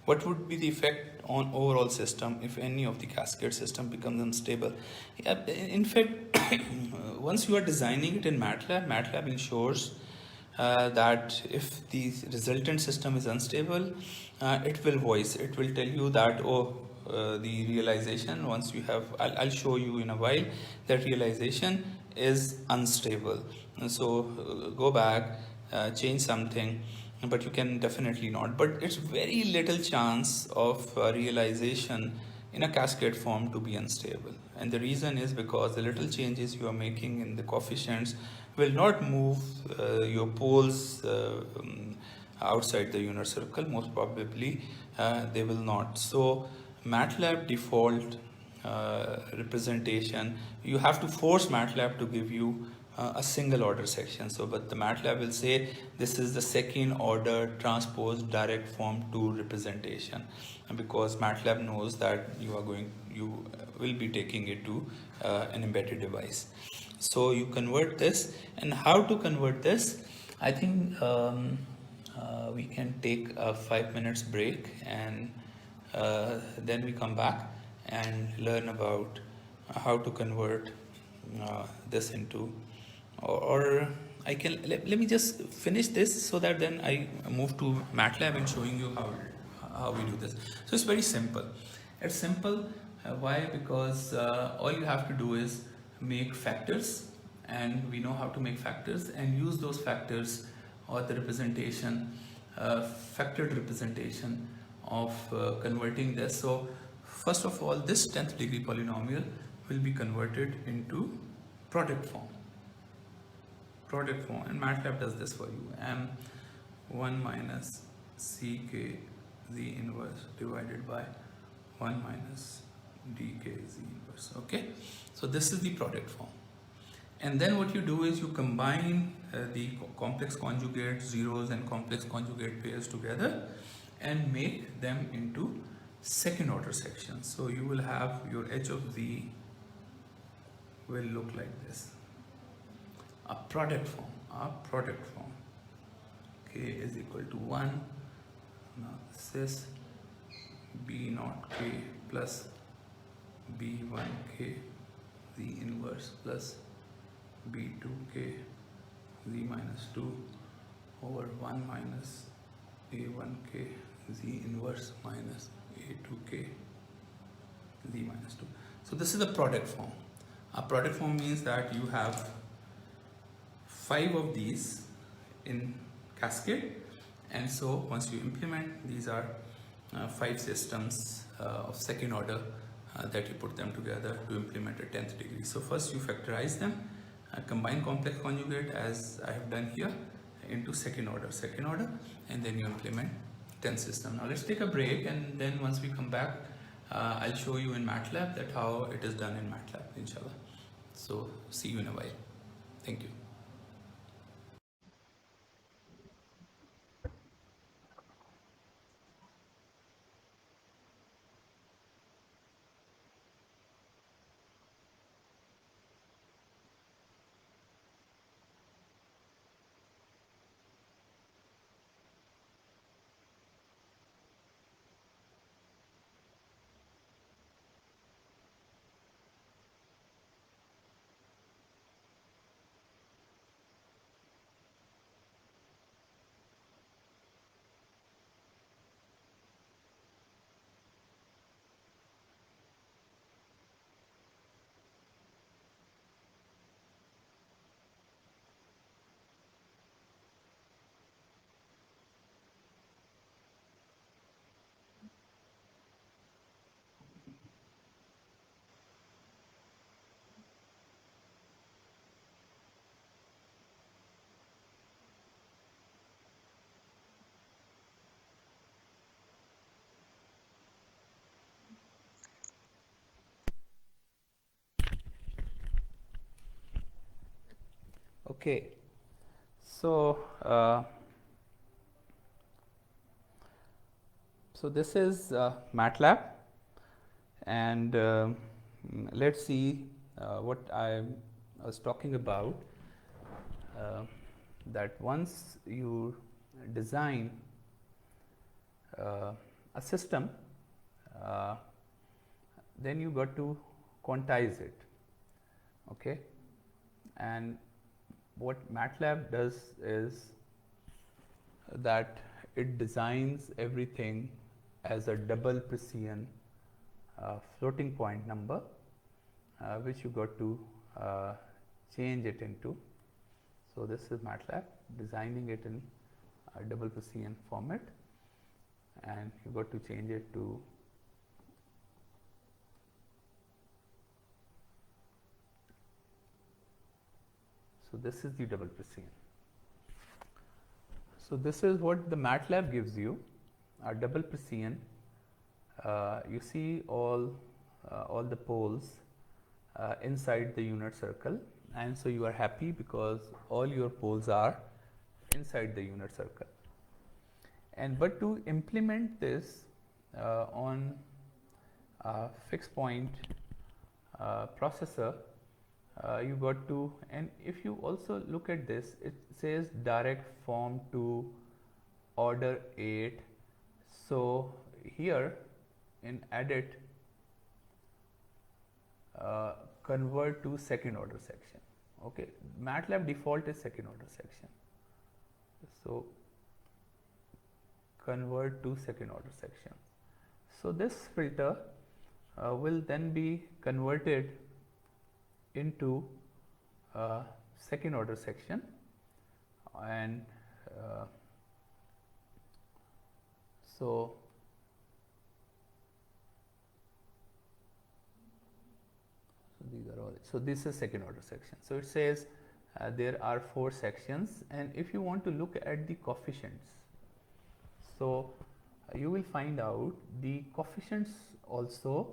What would be the effect on overall system if any of the cascade system becomes unstable? Yeah, in fact, once you are designing it in MATLAB, MATLAB ensures that if the resultant system is unstable, it will voice, it will tell you that, oh, the realization, once you have, I'll show you in a while, that realization is unstable. So go back, change something, but you can definitely not. But it's very little chance of realization in a cascade form to be unstable. And the reason is because the little changes you are making in the coefficients will not move your poles outside the unit circle. Most probably they will not. So MATLAB default representation, you have to force MATLAB to give you a single order section. So but the MATLAB will say this is the second order transposed direct form 2 representation, and because MATLAB knows that you will be taking it to an embedded device. So you convert this, and how to convert this, I think we can take a 5 minutes break, and then we come back and learn about how to convert this into, or I can let me just finish this so that then I move to MATLAB and showing you how we do this. So it's very simple. It's simple. Why? Because all you have to do is make factors, and we know how to make factors, and use those factors or the representation, factored representation of converting this. So first of all, this 10th degree polynomial will be converted into product form. Product form, and MATLAB does this for you. M1 minus ck z inverse divided by 1 minus dk z inverse. Okay, so this is the product form. And then what you do is you combine the complex conjugate zeros and complex conjugate pairs together and make them into second order sections. So you will have your h of z will look like this. A product form, k is equal to 1. Now this is b naught k plus b1k z inverse plus b2k z minus 2 over 1 minus a1k z inverse minus a2k z minus 2. So this is the product form. A product form means that you have 5 of these in cascade, and so once you implement, these are 5 systems of second order that you put them together to implement a 10th degree. So first you factorize them, combine complex conjugate as I have done here into second order, and then you implement 10th system. Now let's take a break, and then once we come back, I'll show you in MATLAB that how it is done in MATLAB, inshallah. So see you in a while. Thank you. Okay, so this is MATLAB, and let's see what I was talking about. That once you design a system, then you got to quantize it. Okay, and what MATLAB does is that it designs everything as a double precision floating point number, which you got to change it into. So this is MATLAB designing it in a double precision format, and you got to change it to so this is the double precision. So this is what the MATLAB gives you, a double precision. You see all the poles inside the unit circle, and so you are happy because all your poles are inside the unit circle. And but to implement this on a fixed point processor, you got to, and if you also look at this, it says direct form to order 8. So here in edit, convert to second order section. Okay, MATLAB default is second order section, so convert to second order section. So this filter will then be converted into second order section, and so these are all. So this is second order section. So it says there are 4 sections, and if you want to look at the coefficients, so you will find out the coefficients also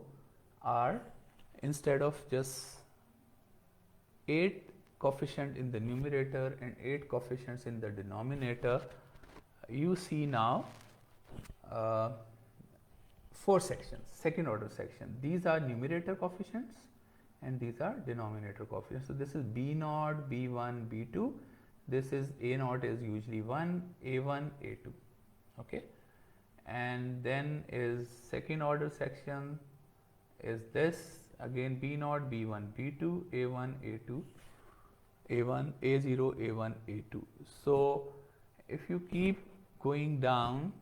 are, instead of just 8 coefficient in the numerator and 8 coefficients in the denominator, you see now 4 sections, second order section. These are numerator coefficients and these are denominator coefficients. So this is B0, B1, B2. This is A0 is usually 1, A1, A2. Okay, and then is second order section is this again B0, B1, B2, A1, A2, A1, A0, A1, A2. So if you keep going down,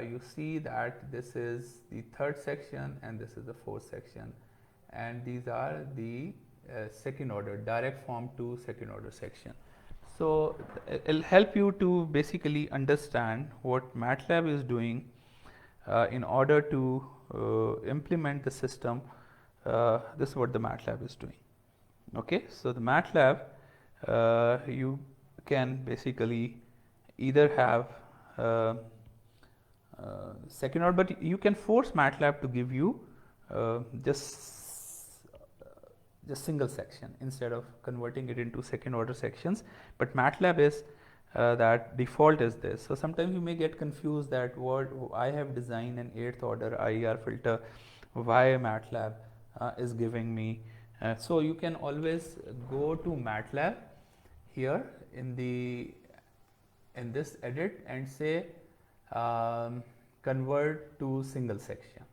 you see that this is the third section and this is the fourth section, and these are the second order, direct form to second order section. So it'll help you to basically understand what MATLAB is doing in order to implement the system. This is what the MATLAB is doing. Okay, so the MATLAB, you can basically either have second order, but you can force MATLAB to give you just single section instead of converting it into second order sections. But MATLAB is that default is this. So sometimes you may get confused that what I have designed an 8th order IER filter, why MATLAB is giving me. So you can always go to MATLAB here in this edit and say convert to single section.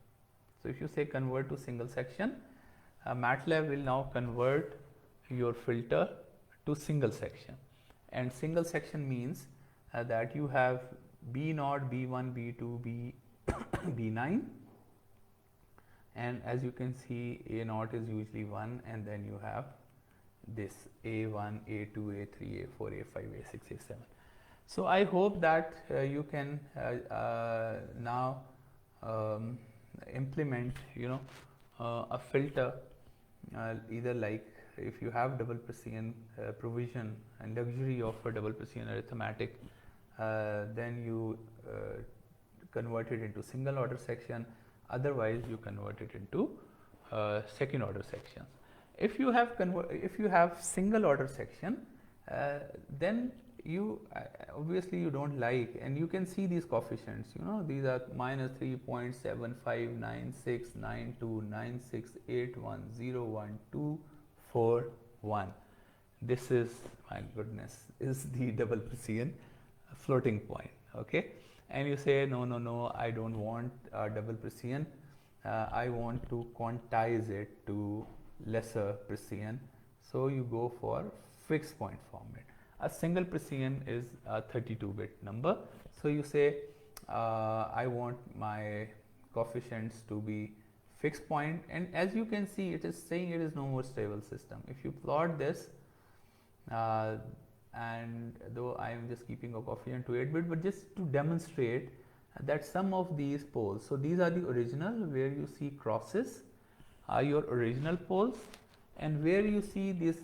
So if you say convert to single section, MATLAB will now convert your filter to single section, and single section means that you have B0, B1, B2, B9, and as you can see A0 is usually 1, and then you have this A1, A2, A3, A4, A5, A6, A7. So I hope that you can now implement a filter, either like if you have double precision provision and luxury of a double precision arithmetic, then you convert it into single order section, otherwise you convert it into second order sections. If you have single order section, then you obviously you don't like, and you can see these coefficients, you know, these are minus 3.7596929681012441. This is, my goodness, is the double Precession floating point. Okay, and you say no, no, no, I don't want double Precession. I want to quantize it to lesser Precession. So you go for fixed point format. A single Precession is a 32-bit number. So you say I want my coefficients to be fixed point, and as you can see, it is saying it is no more stable system. If you plot this, and though I am just keeping a coefficient to 8-bit, but just to demonstrate that some of these poles, so these are the original, where you see crosses are your original poles, and where you see this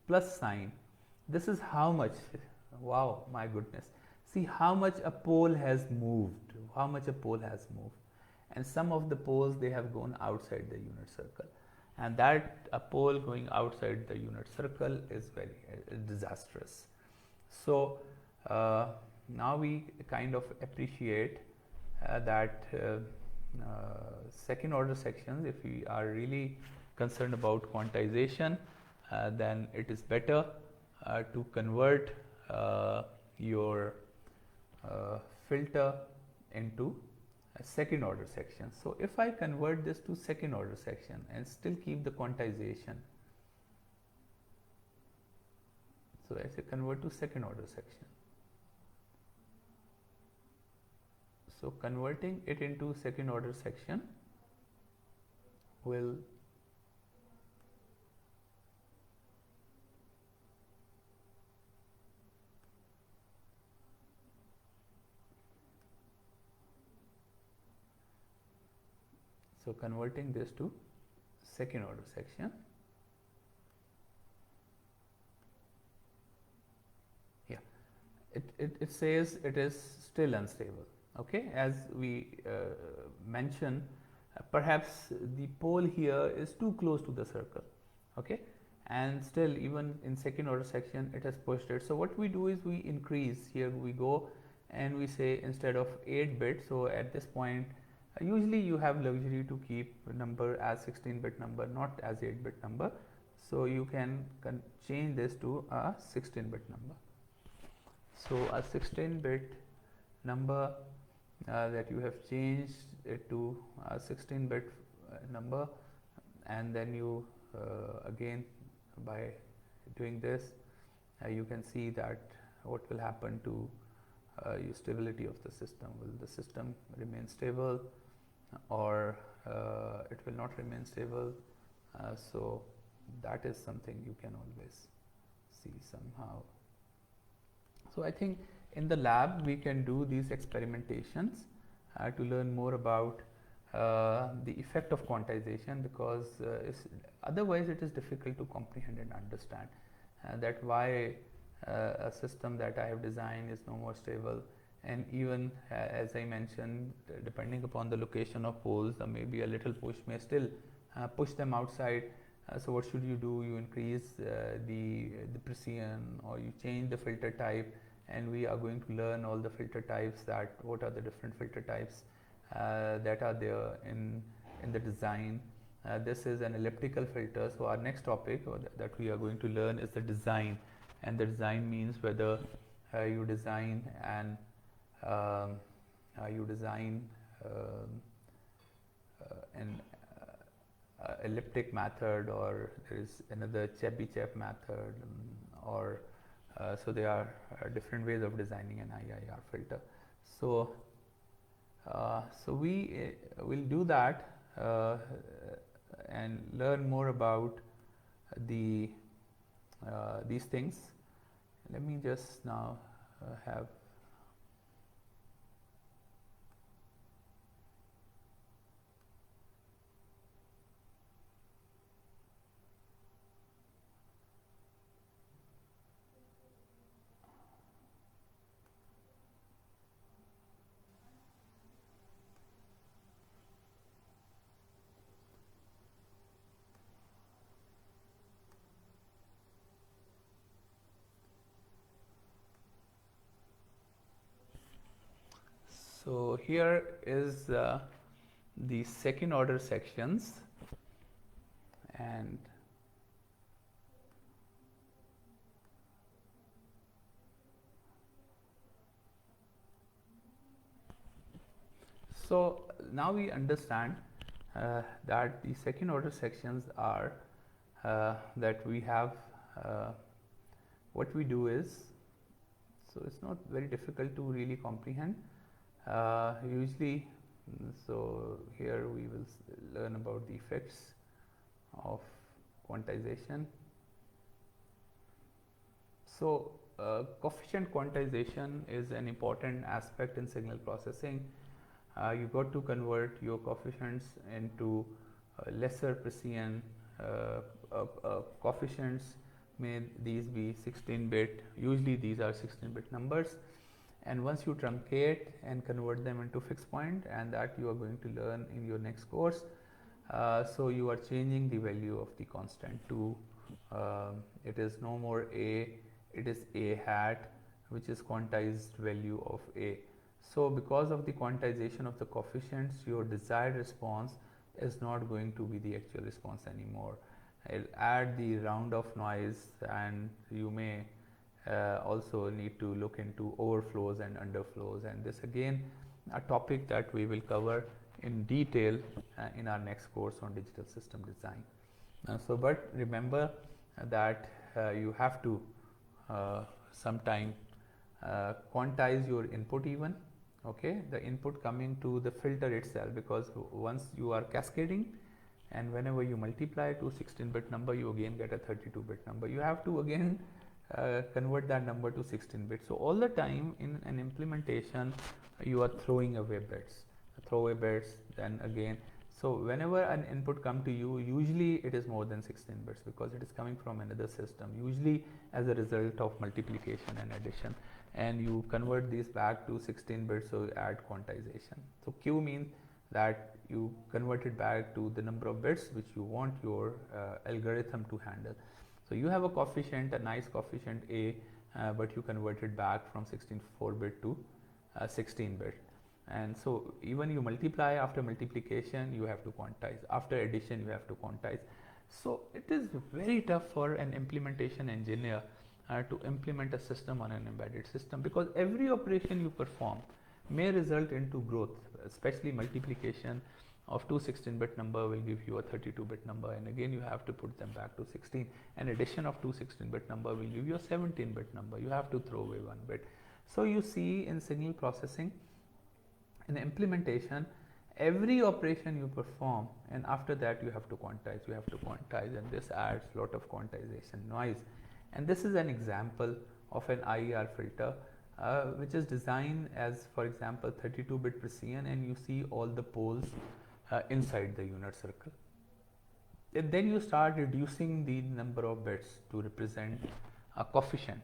plus sign, this is how much, wow, my goodness, see how much a pole has moved, how much a pole has moved, and some of the poles, they have gone outside the unit circle, and that a pole going outside the unit circle is very disastrous. So now we kind of appreciate that second order sections, if we are really concerned about quantization, then it is better to convert your filter into a second order section. So if I convert this to second order section and still keep the quantization, so I say convert to second order section. So converting it into second order section will converting this to second order section. Yeah, it says it is still unstable. Okay, as we mentioned, perhaps the pole here is too close to the circle. Okay, and still even in second order section it has pushed it. So what we do is we increase, here we go and we say instead of 8-bit, so at this point usually you have luxury to keep number as 16-bit number, not as 8-bit number. So you can change this to a 16-bit number. So a 16-bit number that you have changed it to a 16-bit number, and then you again by doing this you can see that what will happen to your stability of the system. Will the system remain stable, or it will not remain stable? So that is something you can always see somehow. So I think in the lab we can do these experimentations to learn more about the effect of quantization, because otherwise it is difficult to comprehend and understand that why a system that I have designed is no more stable. And even as I mentioned, depending upon the location of poles, maybe a little push may still push them outside. So what should you do? You increase the precision, or you change the filter type, and we are going to learn all the filter types, that what are the different filter types that are there in the design. This is an elliptical filter. So our next topic that we are going to learn is the design, and the design means whether you design an elliptic method, or there is another Chebyshev method, or so there are different ways of designing an IIR filter. So we will do that and learn more about these things. Let me just now have So here is the second order sections, and so now we understand that the second order sections are that we have what we do is, so it's not very difficult to really comprehend. Usually, so here we will learn about the effects of quantization. So coefficient quantization is an important aspect in signal processing. You got to convert your coefficients into lesser precision coefficients. May these be 16-bit, usually these are 16-bit numbers, and once you truncate and convert them into fixed point, and that you are going to learn in your next course, so you are changing the value of the constant to it is no more a, it is a hat, which is quantized value of a. So because of the quantization of the coefficients, your desired response is not going to be the actual response anymore. I'll add the round of noise, and you may also need to look into overflows and underflows, and this again a topic that we will cover in detail in our next course on digital system design. So but remember that you have to sometime quantize your input even, okay, the input coming to the filter itself, because once you are cascading and whenever you multiply to 16-bit number, you again get a 32-bit number. You have to again convert that number to 16-bit. So all the time in an implementation, you are throwing away bits, then again. So whenever an input come to you, usually it is more than 16 bits because it is coming from another system, usually as a result of multiplication and addition, and you convert these back to 16 bits, so you add quantization. So Q means that you convert it back to the number of bits which you want your algorithm to handle. So you have a coefficient, a nice coefficient A, but you convert it back from 64-bit to 16-bit. And so even you multiply, after multiplication you have to quantize, after addition you have to quantize. So it is very tough for an implementation engineer to implement a system on an embedded system, because every operation you perform may result into growth, especially multiplication of two 16-bit number will give you a 32-bit number, and again you have to put them back to 16, and addition of two 16-bit number will give you a 17-bit number. You have to throw away one bit. So you see in signal processing, in implementation, every operation you perform, and after that you have to quantize, and this adds a lot of quantization noise. And this is an example of an IER filter which is designed as, for example, 32-bit precision, and you see all the poles inside the unit circle. And then you start reducing the number of bits to represent a coefficient,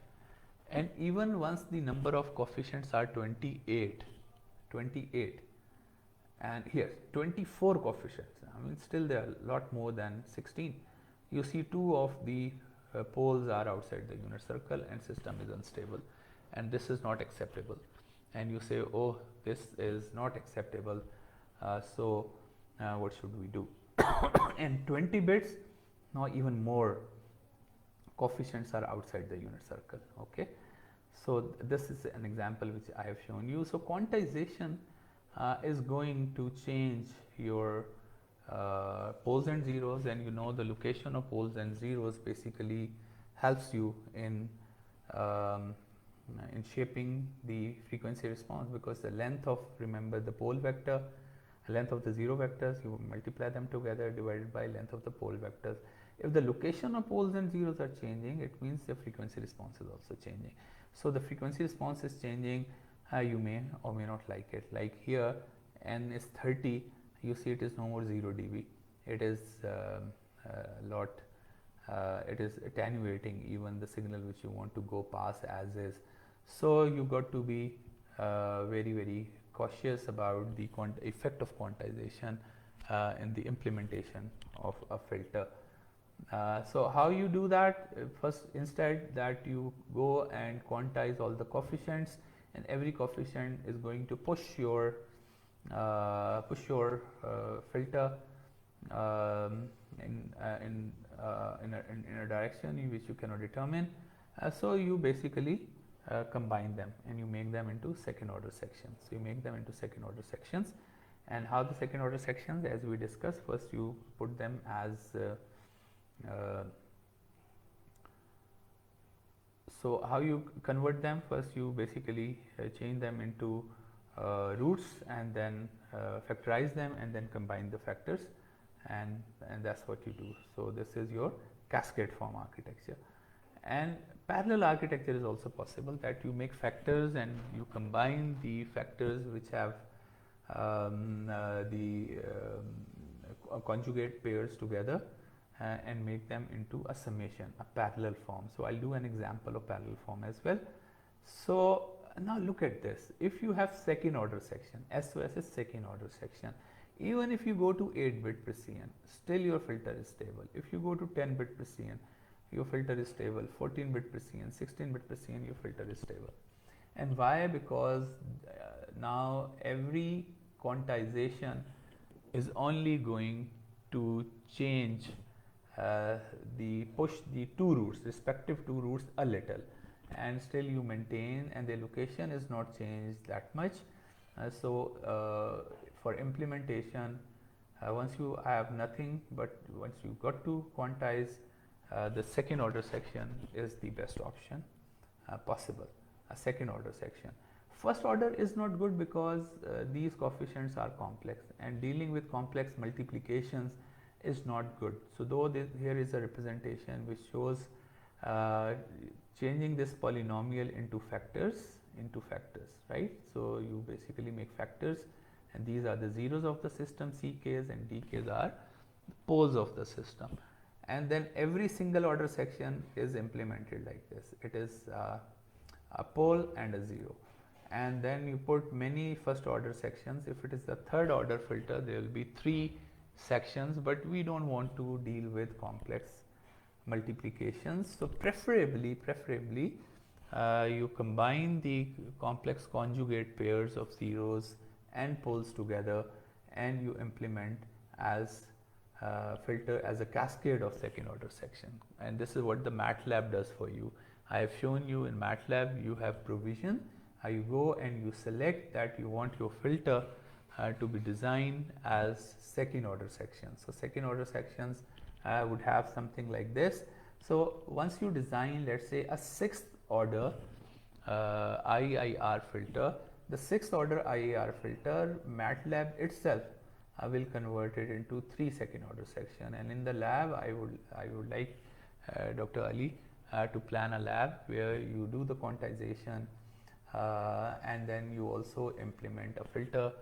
and even once the number of coefficients are 28, and here 24 coefficients, I mean still they are a lot more than 16. You see two of the poles are outside the unit circle and system is unstable, and this is not acceptable, and you say, oh, this is not acceptable, so what should we do? And 20 bits, now even more coefficients are outside the unit circle, okay. So this is an example which I have shown you. So quantization is going to change your poles and zeros, and you know the location of poles and zeros basically helps you in shaping the frequency response, because the length of, remember, the pole vector, length of the zero vectors, you multiply them together divided by length of the pole vectors. If the location of poles and zeros are changing, it means the frequency response is also changing. So the frequency response is changing, you may or may not like it. Like here, n is 30, you see it is no more 0 dB, it is it is attenuating even the signal which you want to go past as is. So you got to be very cautious about the effect of quantization in the implementation of a filter. So how you do that? First, instead that you go and quantize all the coefficients, and every coefficient is going to push your filter in a direction in which you cannot determine. So you basically combine them and you make them into second order sections. So you make them into second order sections, and how the second order sections, as we discussed, first you put them as so how you convert them. First you basically change them into roots, and then factorize them, and then combine the factors, and that's what you do. So this is your cascade form architecture. And parallel architecture is also possible, that you make factors and you combine the factors which have conjugate pairs together and make them into a summation, a parallel form. So I'll do an example of parallel form as well. So now look at this. If you have second order section, SOS is second order section. Even if you go to 8-bit precision, still your filter is stable. If you go to 10-bit precision, your filter is stable. 14-bit precision, 16-bit precision, your filter is stable. And why? Because now every quantization is only going to change push the two roots, respective two roots a little, and still you maintain, and the location is not changed that much. For implementation, once you have nothing, but once you got to quantize, the second order section is the best option possible, a second order section. First order is not good because these coefficients are complex, and dealing with complex multiplications is not good. So though here is a representation which shows changing this polynomial into factors, right? So you basically make factors, and these are the zeros of the system, CKs, and DKs are the poles of the system. And then every single order section is implemented like this. It is a pole and a zero. And then you put many first order sections. If it is the third order filter, there will be 3 sections, but we don't want to deal with complex multiplications. So preferably you combine the complex conjugate pairs of zeros and poles together, and you implement as filter as a cascade of second order section. And this is what the MATLAB does for you. I have shown you in MATLAB you have provision. You go and you select that you want your filter to be designed as second order sections. So second order sections would have something like this. So once you design, let's say, a 6th order IIR filter, the 6th order IIR filter, MATLAB itself will convert it into 3 second order section. And in the lab, I would like Dr. Ali to plan a lab where you do the quantization, and then you also implement a filter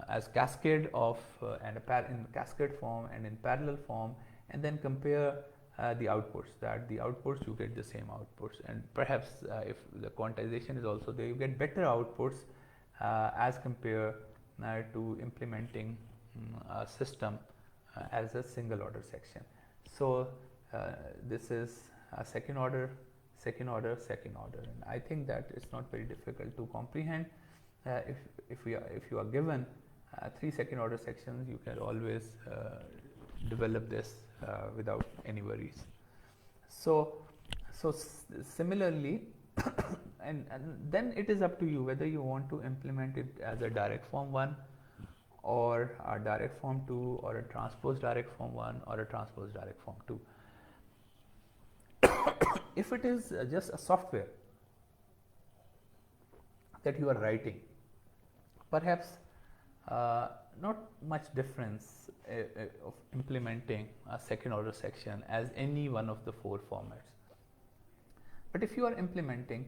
as cascade of in cascade form and in parallel form, and then compare the outputs, that the outputs you get the same outputs, and perhaps if the quantization is also there, you get better outputs as compared to implementing a system as a single order section. So this is a second order, and I think that it's not very difficult to comprehend. If you are given 3 second order sections, you can always develop this without any worries. So similarly, and then it is up to you whether you want to implement it as a direct form 1, or a direct form 2, or a transpose direct form 1, or a transpose direct form 2. If it is just a software that you are writing, perhaps not much difference of implementing a second order section as any one of the 4 formats. But if you are implementing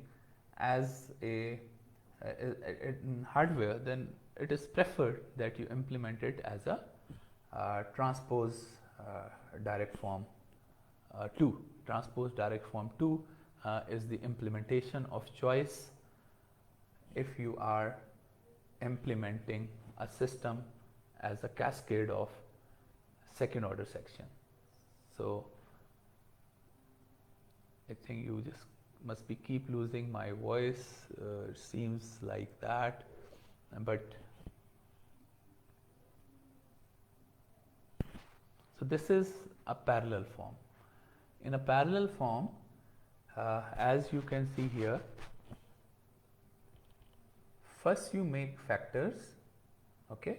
as a hardware, then it is preferred that you implement it as a transpose direct form 2. Transpose direct form 2 is the implementation of choice if you are implementing a system as a cascade of second order section. So I think you just must be keep losing my voice. It seems like that, but so this is a parallel form. In a parallel form, as you can see here, first you make factors, okay?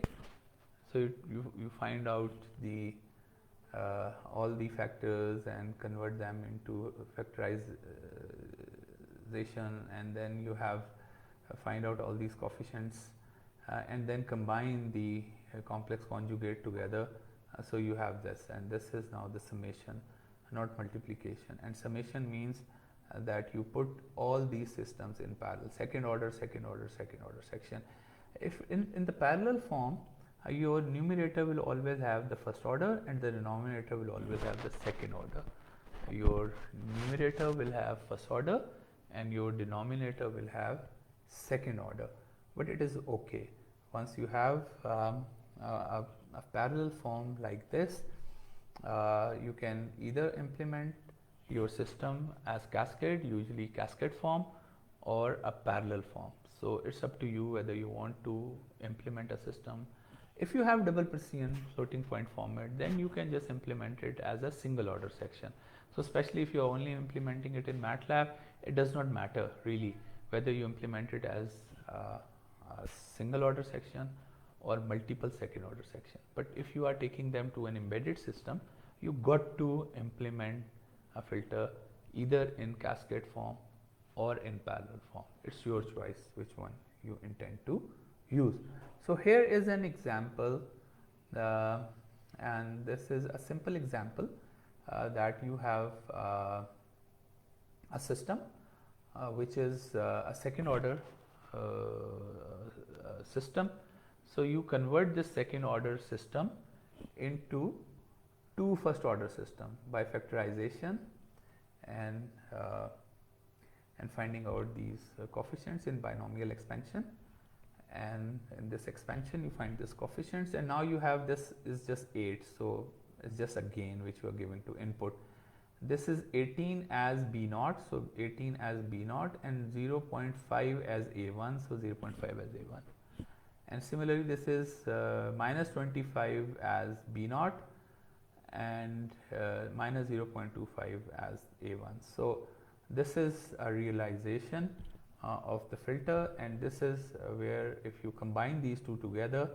So you find out the all the factors and convert them into factorization, and then you have find out all these coefficients and then combine the complex conjugate together. So you have this, and this is now the summation, not multiplication. And summation means that you put all these systems in parallel, second order section. If in the parallel form, your numerator will always have the first order and the denominator will always have the second order. Your numerator will have first order and your denominator will have second order, but it is okay. Once you have a parallel form like this, you can either implement your system as cascade, usually cascade form, or a parallel form. So it's up to you whether you want to implement a system. If you have double precision floating point format, then you can just implement it as a single order section. So especially if you're only implementing it in MATLAB, it does not matter really whether you implement it as a single order section or multiple second order section. But if you are taking them to an embedded system, you got to implement a filter either in cascade form or in parallel form. It's your choice which one you intend to use. So here is an example, and this is a simple example that you have a system which is a second order system. So you convert this second order system into two first order system by factorization and finding out these coefficients in binomial expansion. And in this expansion you find this coefficients, and now you have this is just 8, so it's just a gain which you are giving to input. This is 18 as B0, so 18 as B0, and 0.5 as A1, so 0.5 as A1. And similarly this is minus 25 as B0 and minus 0.25 as A1. So this is a realization of the filter, and this is where if you combine these two together,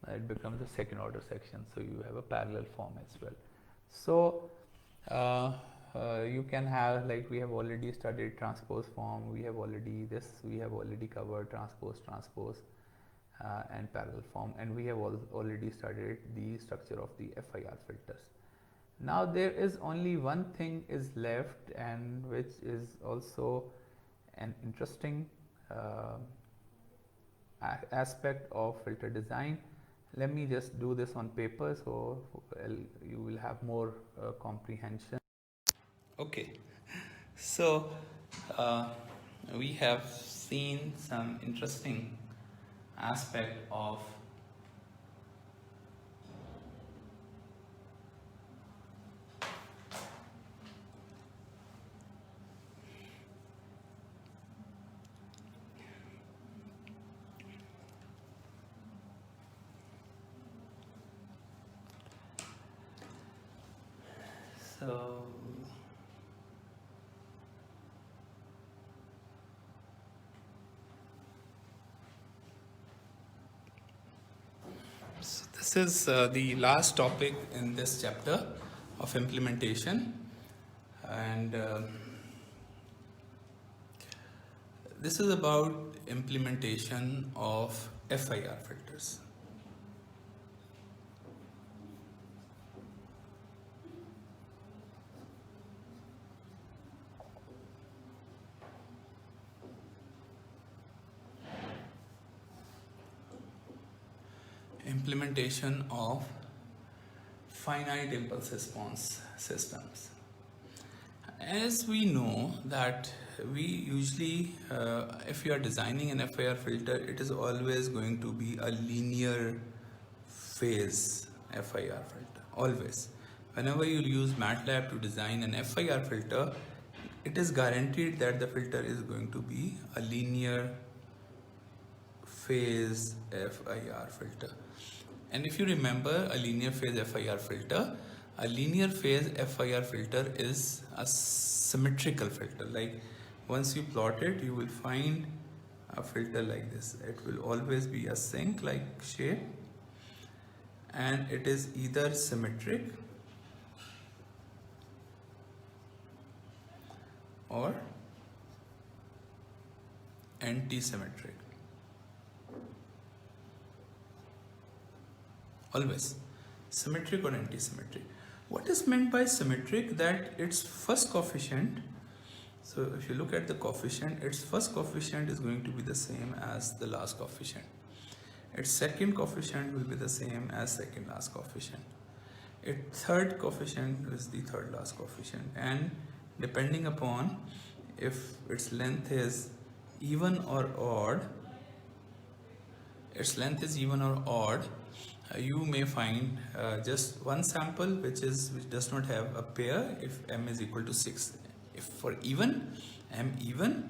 it becomes a second order section. So you have a parallel form as well. So you can have, like we have already studied transpose form, we have already covered transpose and parallel form, and we have already studied the structure of the FIR filters. Now there is only one thing is left, and which is also an interesting aspect of filter design. Let me just do this on paper so you will have more comprehension. Okay, so we have seen some interesting aspect of So this is the last topic in this chapter of implementation, and this is about implementation of FIR filters. Implementation of finite impulse response systems. As we know that we usually, if you are designing an FIR filter, it is always going to be a linear phase FIR filter, always. Whenever you use MATLAB to design an FIR filter, it is guaranteed that the filter is going to be a linear phase FIR filter. And if you remember a linear phase FIR filter, a linear phase FIR filter is a symmetrical filter. Like once you plot it, you will find a filter like this. It will always be a sink like shape, and it is either symmetric or anti-symmetric. Always symmetric or anti-symmetric. What is meant by symmetric? That its first coefficient, so if you look at the coefficient, its first coefficient is going to be the same as the last coefficient. Its second coefficient will be the same as second last coefficient. Its third coefficient is the third last coefficient, and depending upon if its length is even or odd, you may find just one sample which does not have a pair if m is equal to 6. If for m even,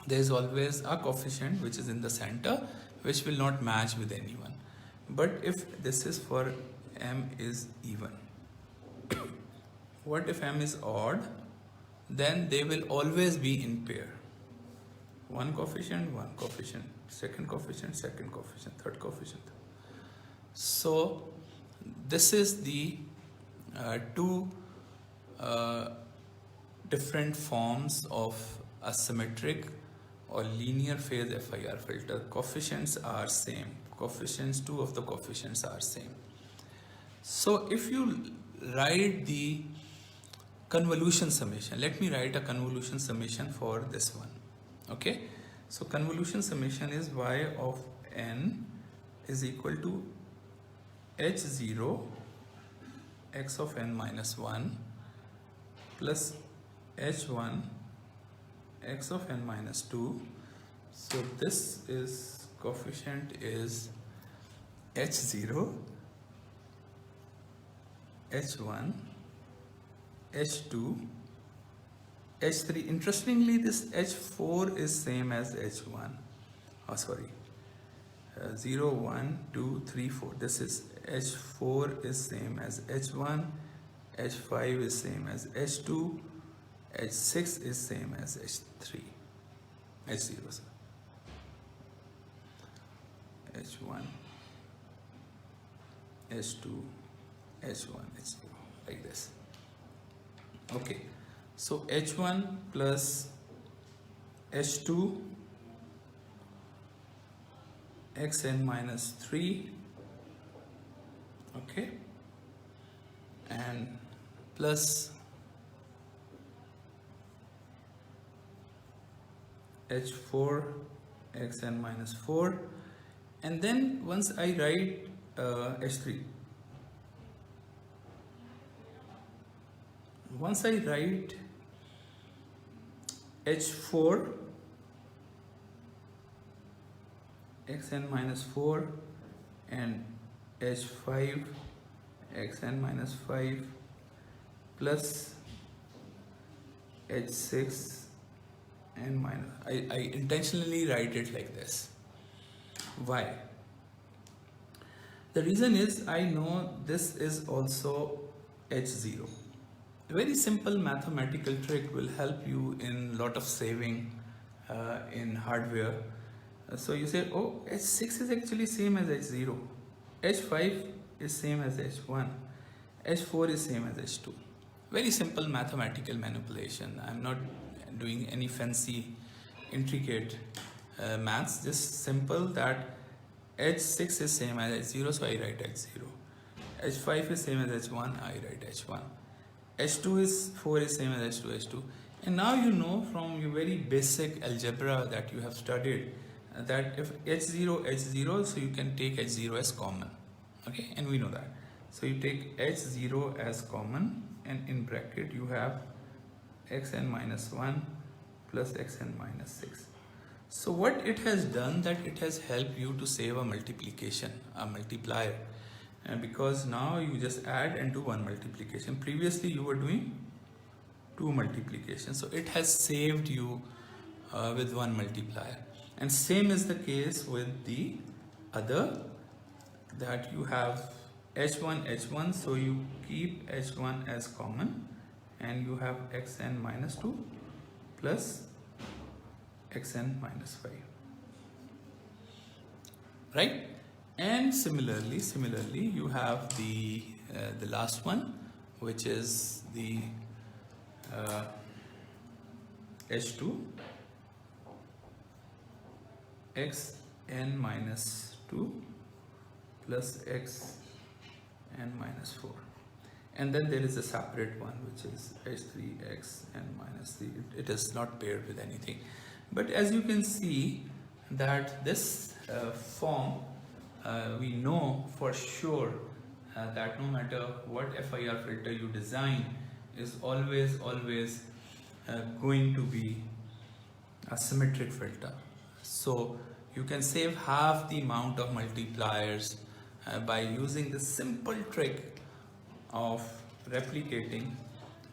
there is always a coefficient which is in the center which will not match with anyone. But if this is for m is even, what if m is odd? Then they will always be in pair. One coefficient, second coefficient, third coefficient. So this is the two different forms of a symmetric or linear phase FIR filter. Coefficients are same. Two of the coefficients are same. So if you write the convolution summation, let me write a convolution summation for this one. Okay, so convolution summation is y of n is equal to h0 x of n minus 1 plus h1 x of n minus 2. So this is coefficient is h0, h1, h2, h3. Interestingly, this h4 is same as h1. 0, 1, 2, 3, 4. This is h4 is same as h1, h5 is same as h2, h6 is same as h3, h0, sorry. h1, h2, h1, h0, like this. Okay, so h1 plus h2 xn minus 3, okay, and plus h4 xn minus 4, and then once I write h3, once I write h4 xn minus 4 and h5 xn minus 5 plus h6 and minus, I intentionally write it like this. Why? The reason is I know this is also h0. A very simple mathematical trick will help you in lot of saving in hardware. So you say, oh, h6 is actually same as h0, h5 is same as h1, h4 is same as h2. Very simple mathematical manipulation. I'm not doing any fancy intricate maths, just simple that h6 is same as h0, so I write h0, h5 is same as h1, I write h1, h2 is 4 is same as h2, h2. And now you know from your very basic algebra that you have studied that if h0, h0, so you can take h0 as common, okay, and we know that. So you take h0 as common, and in bracket you have xn minus 1 plus xn minus 6. So what it has done, that it has helped you to save a multiplication, a multiplier, because now you just add and do one multiplication. Previously you were doing 2 multiplications. So it has saved you with 1 multiplier. And same is the case with the other, that you have h1, so you keep h1 as common and you have xn minus 2 plus xn minus 5, right? And similarly you have the last one, which is the h2 xn minus 2 plus xn minus 4, and then there is a separate one which is h3 xn minus 3. It is not paired with anything, but as you can see that this form, we know for sure that no matter what FIR filter you design is always going to be a symmetric filter. So you can save half the amount of multipliers by using the simple trick of replicating,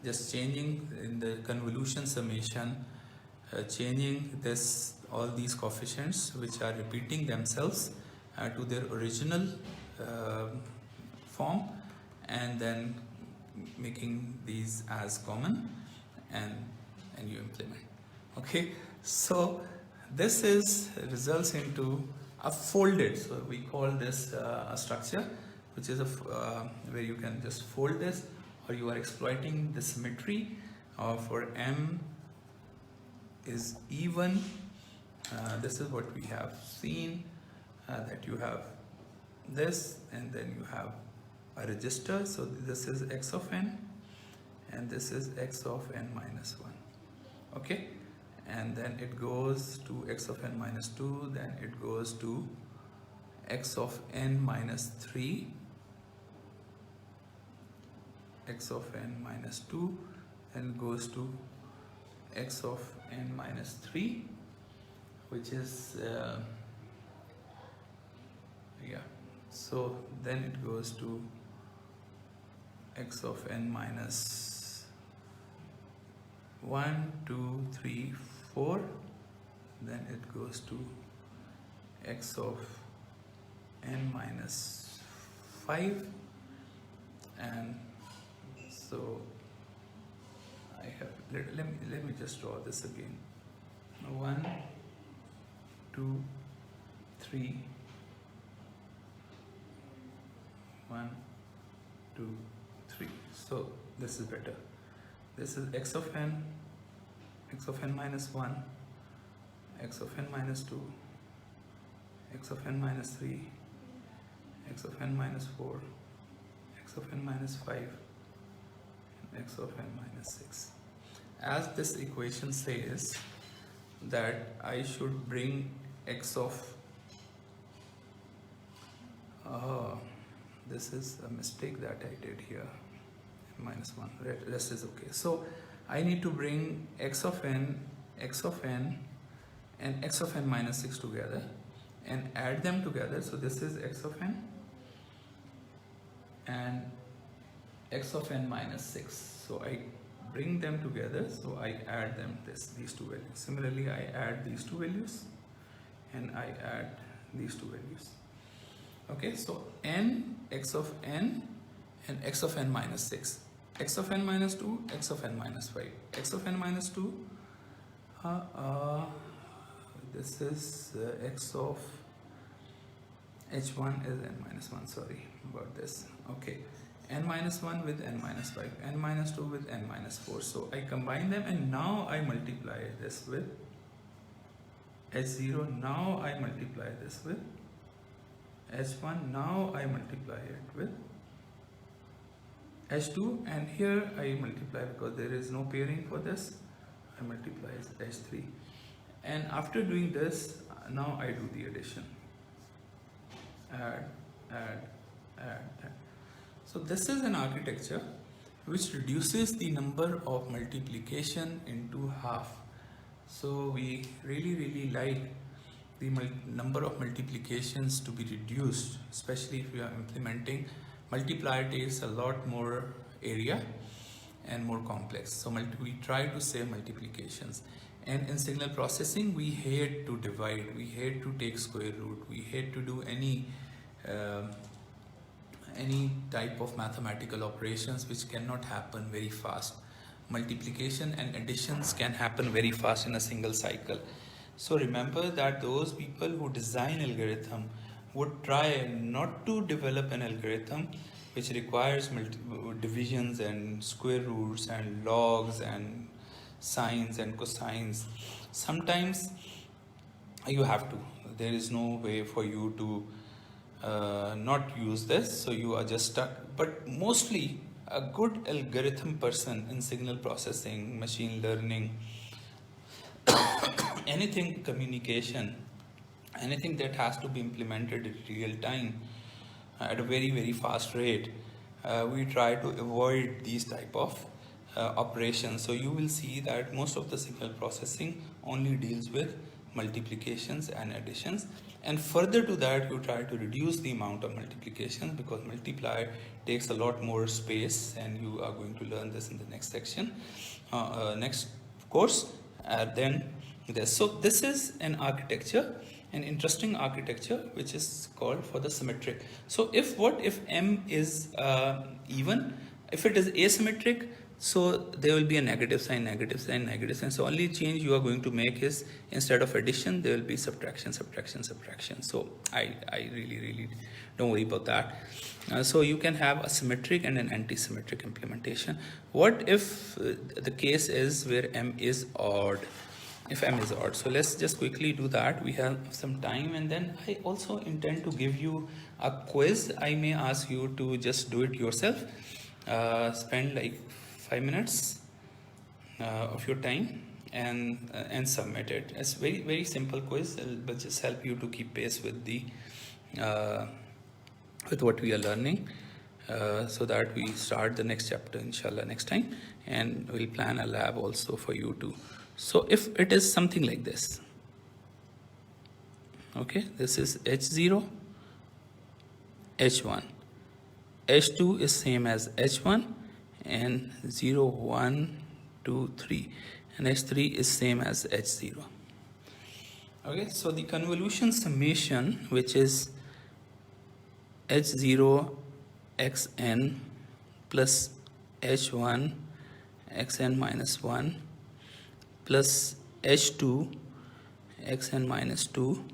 just changing in the convolution summation, changing all these coefficients which are repeating themselves to their original form, and then making these as common, and you implement. Okay, so this results into a folded, so we call this a structure which is where you can just fold this, or you are exploiting the symmetry for m is even. This is what we have seen, that you have this and then you have a register. So this is x of n and this is x of n minus 1. Okay, and then it goes to x of n minus 2, then it goes to x of n minus 3, x of n minus 2, then goes to x of n minus 3, which is so then it goes to x of n minus 1, 2, 3, 4, then it goes to x of n minus 5, and so I have, let me just draw this again. 1, 2, 3, 1, 2, 3. So this is better. This is x of n minus 1, x of n minus 2, x of n minus 3, x of n minus 4, x of n minus 5, and x of n minus 6. As this equation says that I should bring x of this is a mistake that I did here, minus 1, rest is okay. So I need to bring x of n, and x of n minus 6 together and add them together. So this is x of n and x of n minus 6. So I bring them together, so I add them these two values. Similarly, I add these two values and I add these two values. Okay, so n, x of n and x of n minus 6, x of n minus 2, x of n minus 5, x of n minus 2, this is x of h1 is n minus 1, sorry about this. Okay, n minus 1 with n minus 5, n minus 2 with n minus 4. So I combine them and now I multiply this with h0, now I multiply this with h1, now I multiply it with h2, and here I multiply, because there is no pairing for this, I multiply h3, and after doing this, now I do the addition, add. So this is an architecture which reduces the number of multiplication into half. So we really like the number of multiplications to be reduced, especially if you are implementing multiplier takes a lot more area, and more complex. So we try to save multiplications. And in signal processing, we hate to divide, we hate to take square root, we hate to do any type of mathematical operations which cannot happen very fast. Multiplication and additions can happen very fast in a single cycle. So remember that those people who design algorithm would try not to develop an algorithm which requires divisions and square roots and logs and sines and cosines. Sometimes you have to. There is no way for you to not use this, so you are just stuck. But mostly a good algorithm person in signal processing, machine learning, anything communication, anything that has to be implemented in real time at a very fast rate, we try to avoid these type of operations. So you will see that most of the signal processing only deals with multiplications and additions, and further to that you try to reduce the amount of multiplications because multiply takes a lot more space, and you are going to learn this in the next section, next course. Then so this is an architecture, an interesting architecture which is called for the symmetric. So if m is even, if it is asymmetric, so there will be a negative sign, negative sign, negative sign. So only change you are going to make is instead of addition there will be subtraction, subtraction, subtraction. So I really don't worry about that. So you can have a symmetric and an anti-symmetric implementation. What if the case is where m is odd? If m is odd, so let's just quickly do that. We have some time, and then I also intend to give you a quiz. I may ask you to just do it yourself. Spend like 5 minutes of your time and submit it. It's very simple quiz, but just help you to keep pace with the with what we are learning, so that we start the next chapter inshallah next time, and we'll plan a lab also for you to. So if it is something like this, okay, this is h0, h1, h2 is same as h1, and 0, 1, 2, 3, and h3 is same as h0. Okay, so the convolution summation, which is h0 xn plus h1 xn minus 1 plus h2 xn minus 2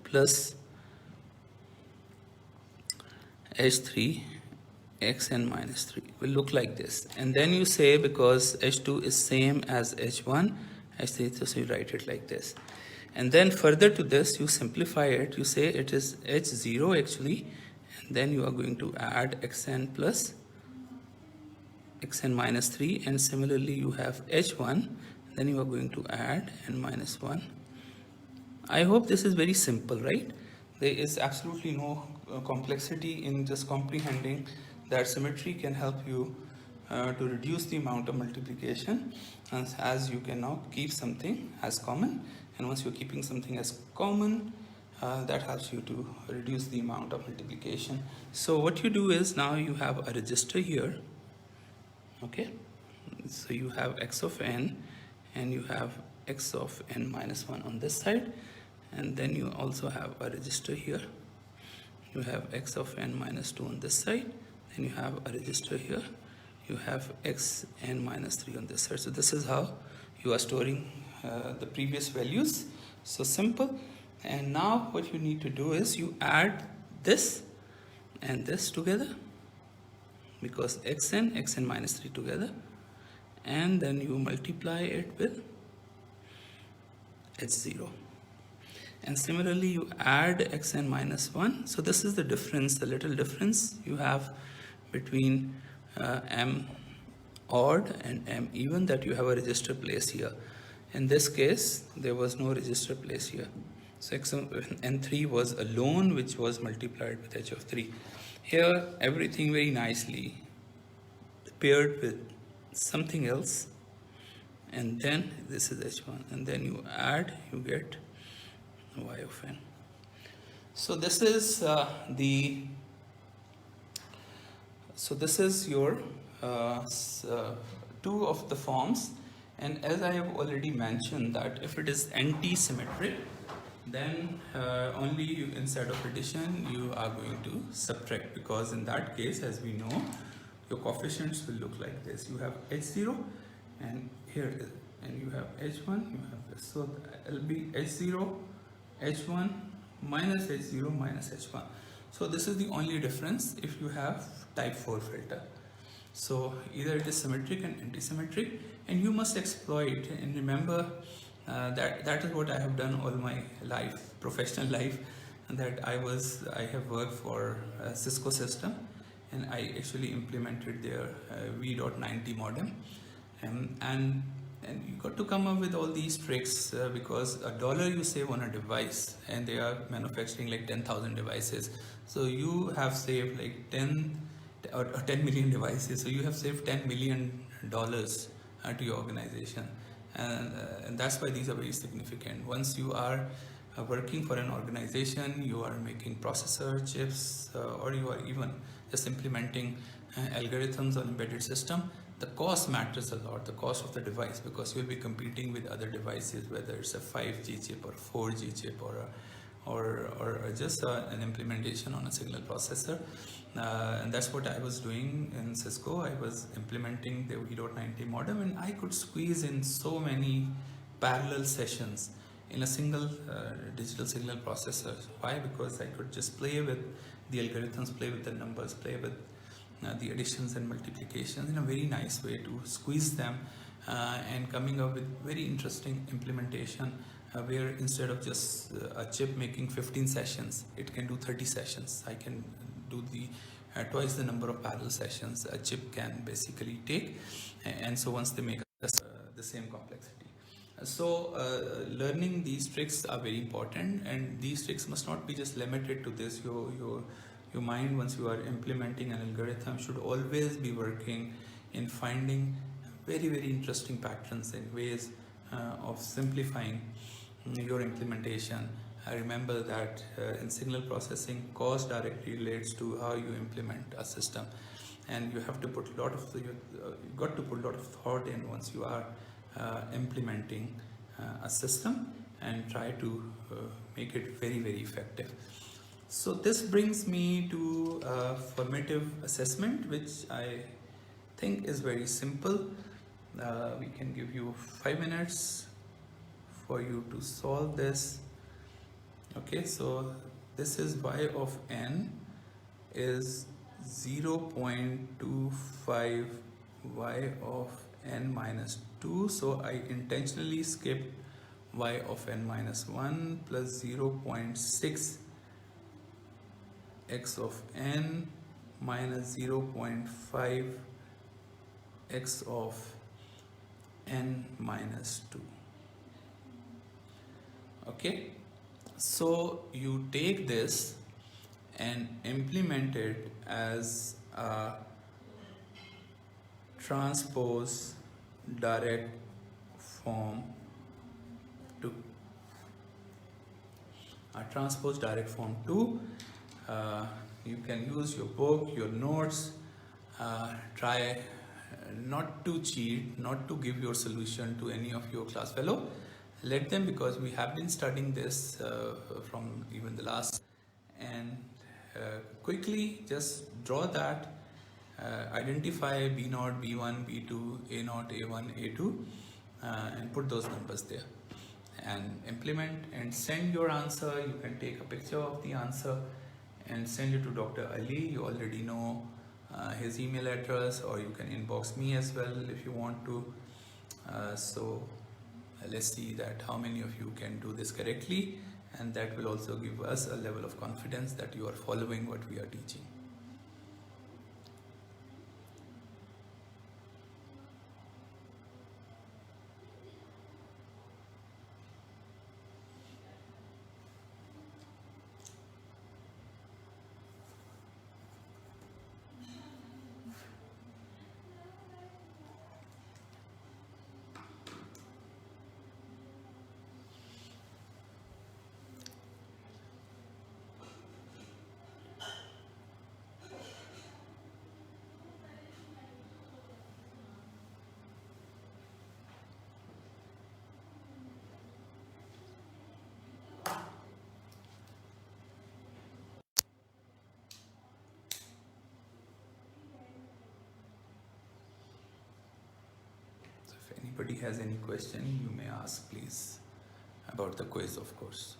plus h3 xn minus 3 will look like this. And then you say, because h2 is same as h1, h3, so you write it like this. And then further to this, you simplify it. You say it is h0 actually, and then you are going to add xn plus xn minus 3, and similarly you have h1, then you are going to add n minus 1. I hope this is very simple, right? There is absolutely no complexity in just comprehending that symmetry can help you to reduce the amount of multiplication, as you can now keep something as common, and once you're keeping something as common, that helps you to reduce the amount of multiplication. So what you do is, now you have a register here, okay? So you have x of n, and you have x of n minus 1 on this side, and then you also have a register here. You have x of n minus 2 on this side, then you have a register here. You have x n minus 3 on this side. So this is how you are storing the previous values. So simple. And now what you need to do is you add this and this together, because xn minus 3 together, and then you multiply it with h0. And similarly you add xn minus 1. So this is the difference, the little difference you have between m odd and m even, that you have a register place here. In this case there was no register place here, so n3 was alone, which was multiplied with h of 3. Here everything very nicely paired with something else, and then this is h1, and then you add, you get y of n. So this is this is your two of the forms, and as I have already mentioned that if it is anti-symmetric, then only you, instead of addition you are going to subtract, because in that case, as we know, your coefficients will look like this. You have h0 and here it is, and you have h1, you have this. So it'll be h0, h1 minus h0 minus h1. So this is the only difference if you have type 4 filter. So either it is symmetric and anti-symmetric, and you must exploit and remember that is what I have done all my life, professional life, and that I have worked for Cisco system, and I actually implemented their V.90 modem, and you got to come up with all these tricks because $1 you save on a device, and they are manufacturing like 10,000 devices, so you have saved like 10 million devices, so you have saved $10 million to your organization, and that's why these are very significant. Once you are working for an organization, you are making processor chips, or you are even just implementing algorithms on embedded system, the cost matters a lot, the cost of the device, because you'll be competing with other devices, whether it's a 5G chip or 4G chip or just an implementation on a signal processor. And that's what I was doing in Cisco. I was implementing the V.90 modem, and I could squeeze in so many parallel sessions in a single digital signal processor. Why? Because I could just play with the algorithms, play with the numbers, play with the additions and multiplications in a very nice way to squeeze them and coming up with very interesting implementation where instead of just a chip making 15 sessions, it can do 30 sessions. I can do the twice the number of parallel sessions a chip can basically take, and so once they make the same complexity. So learning these tricks are very important, and these tricks must not be just limited to this. Your mind, once you are implementing an algorithm, should always be working in finding very, very interesting patterns and ways of simplifying your implementation. I remember that in signal processing, cost directly relates to how you implement a system, and you have to put a lot of got to put a lot of thought in once you are implementing a system, and try to make it very, very effective. So this brings me to formative assessment, which I think is very simple. We can give you 5 minutes for you to solve this. Okay, so this is y of n is 0.25 y of n minus 2. So I intentionally skipped y of n minus 1 plus 0.6 x of n minus 0.5 x of n minus 2. Okay, so you take this and implement it as a transpose direct form 2. A transpose direct form 2. You can use your book, your notes. Try not to cheat, not to give your solution to any of your class fellow. Let them, because we have been studying this from even the last, and quickly just draw that, identify B0, B1, B2, A0, A1, A2, and put those numbers there and implement and send your answer. You can take a picture of the answer and send it to Dr. Ali. You already know his email address, or you can inbox me as well if you want to. So let's see that how many of you can do this correctly, and that will also give us a level of confidence that you are following what we are teaching. anybody has any question, you may ask please about the quiz, of course.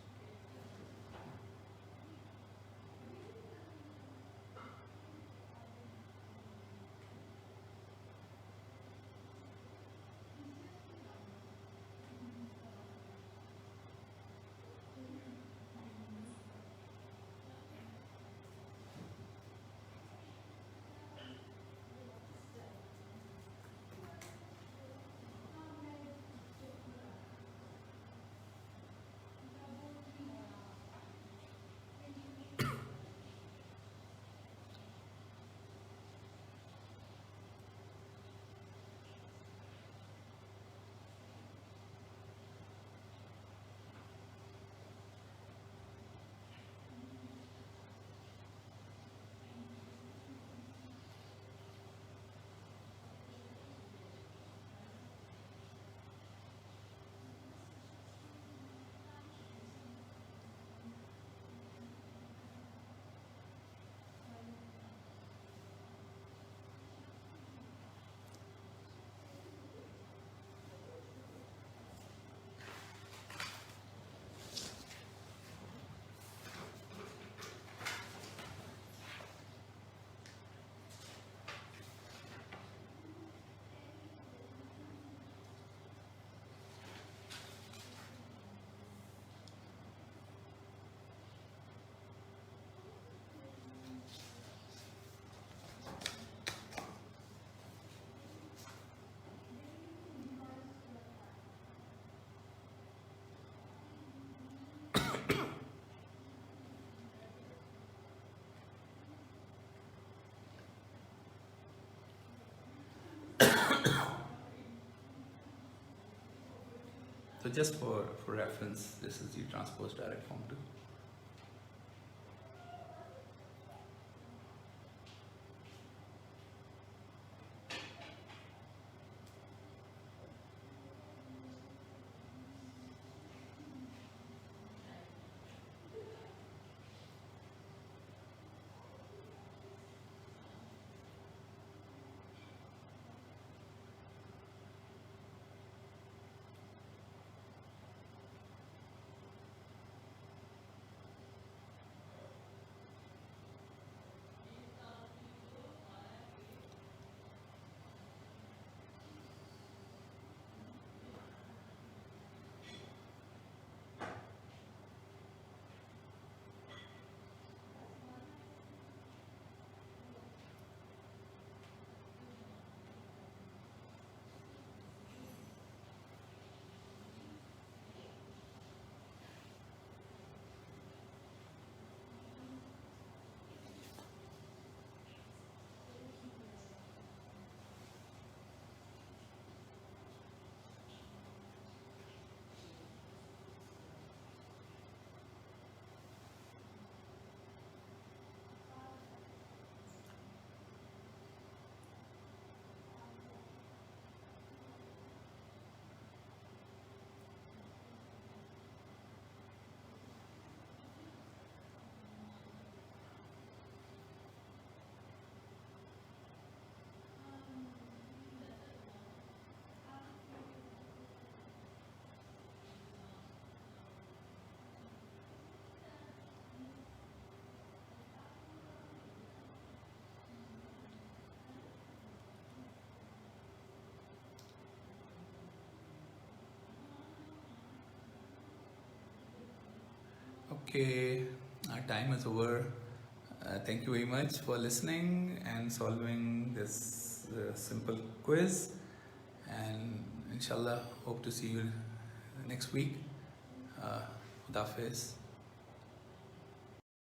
So just for reference, this is the transpose direct form 2. Okay, our time is over. Thank you very much for listening and solving this simple quiz. And inshallah, hope to see you next week. Khuda Hafiz.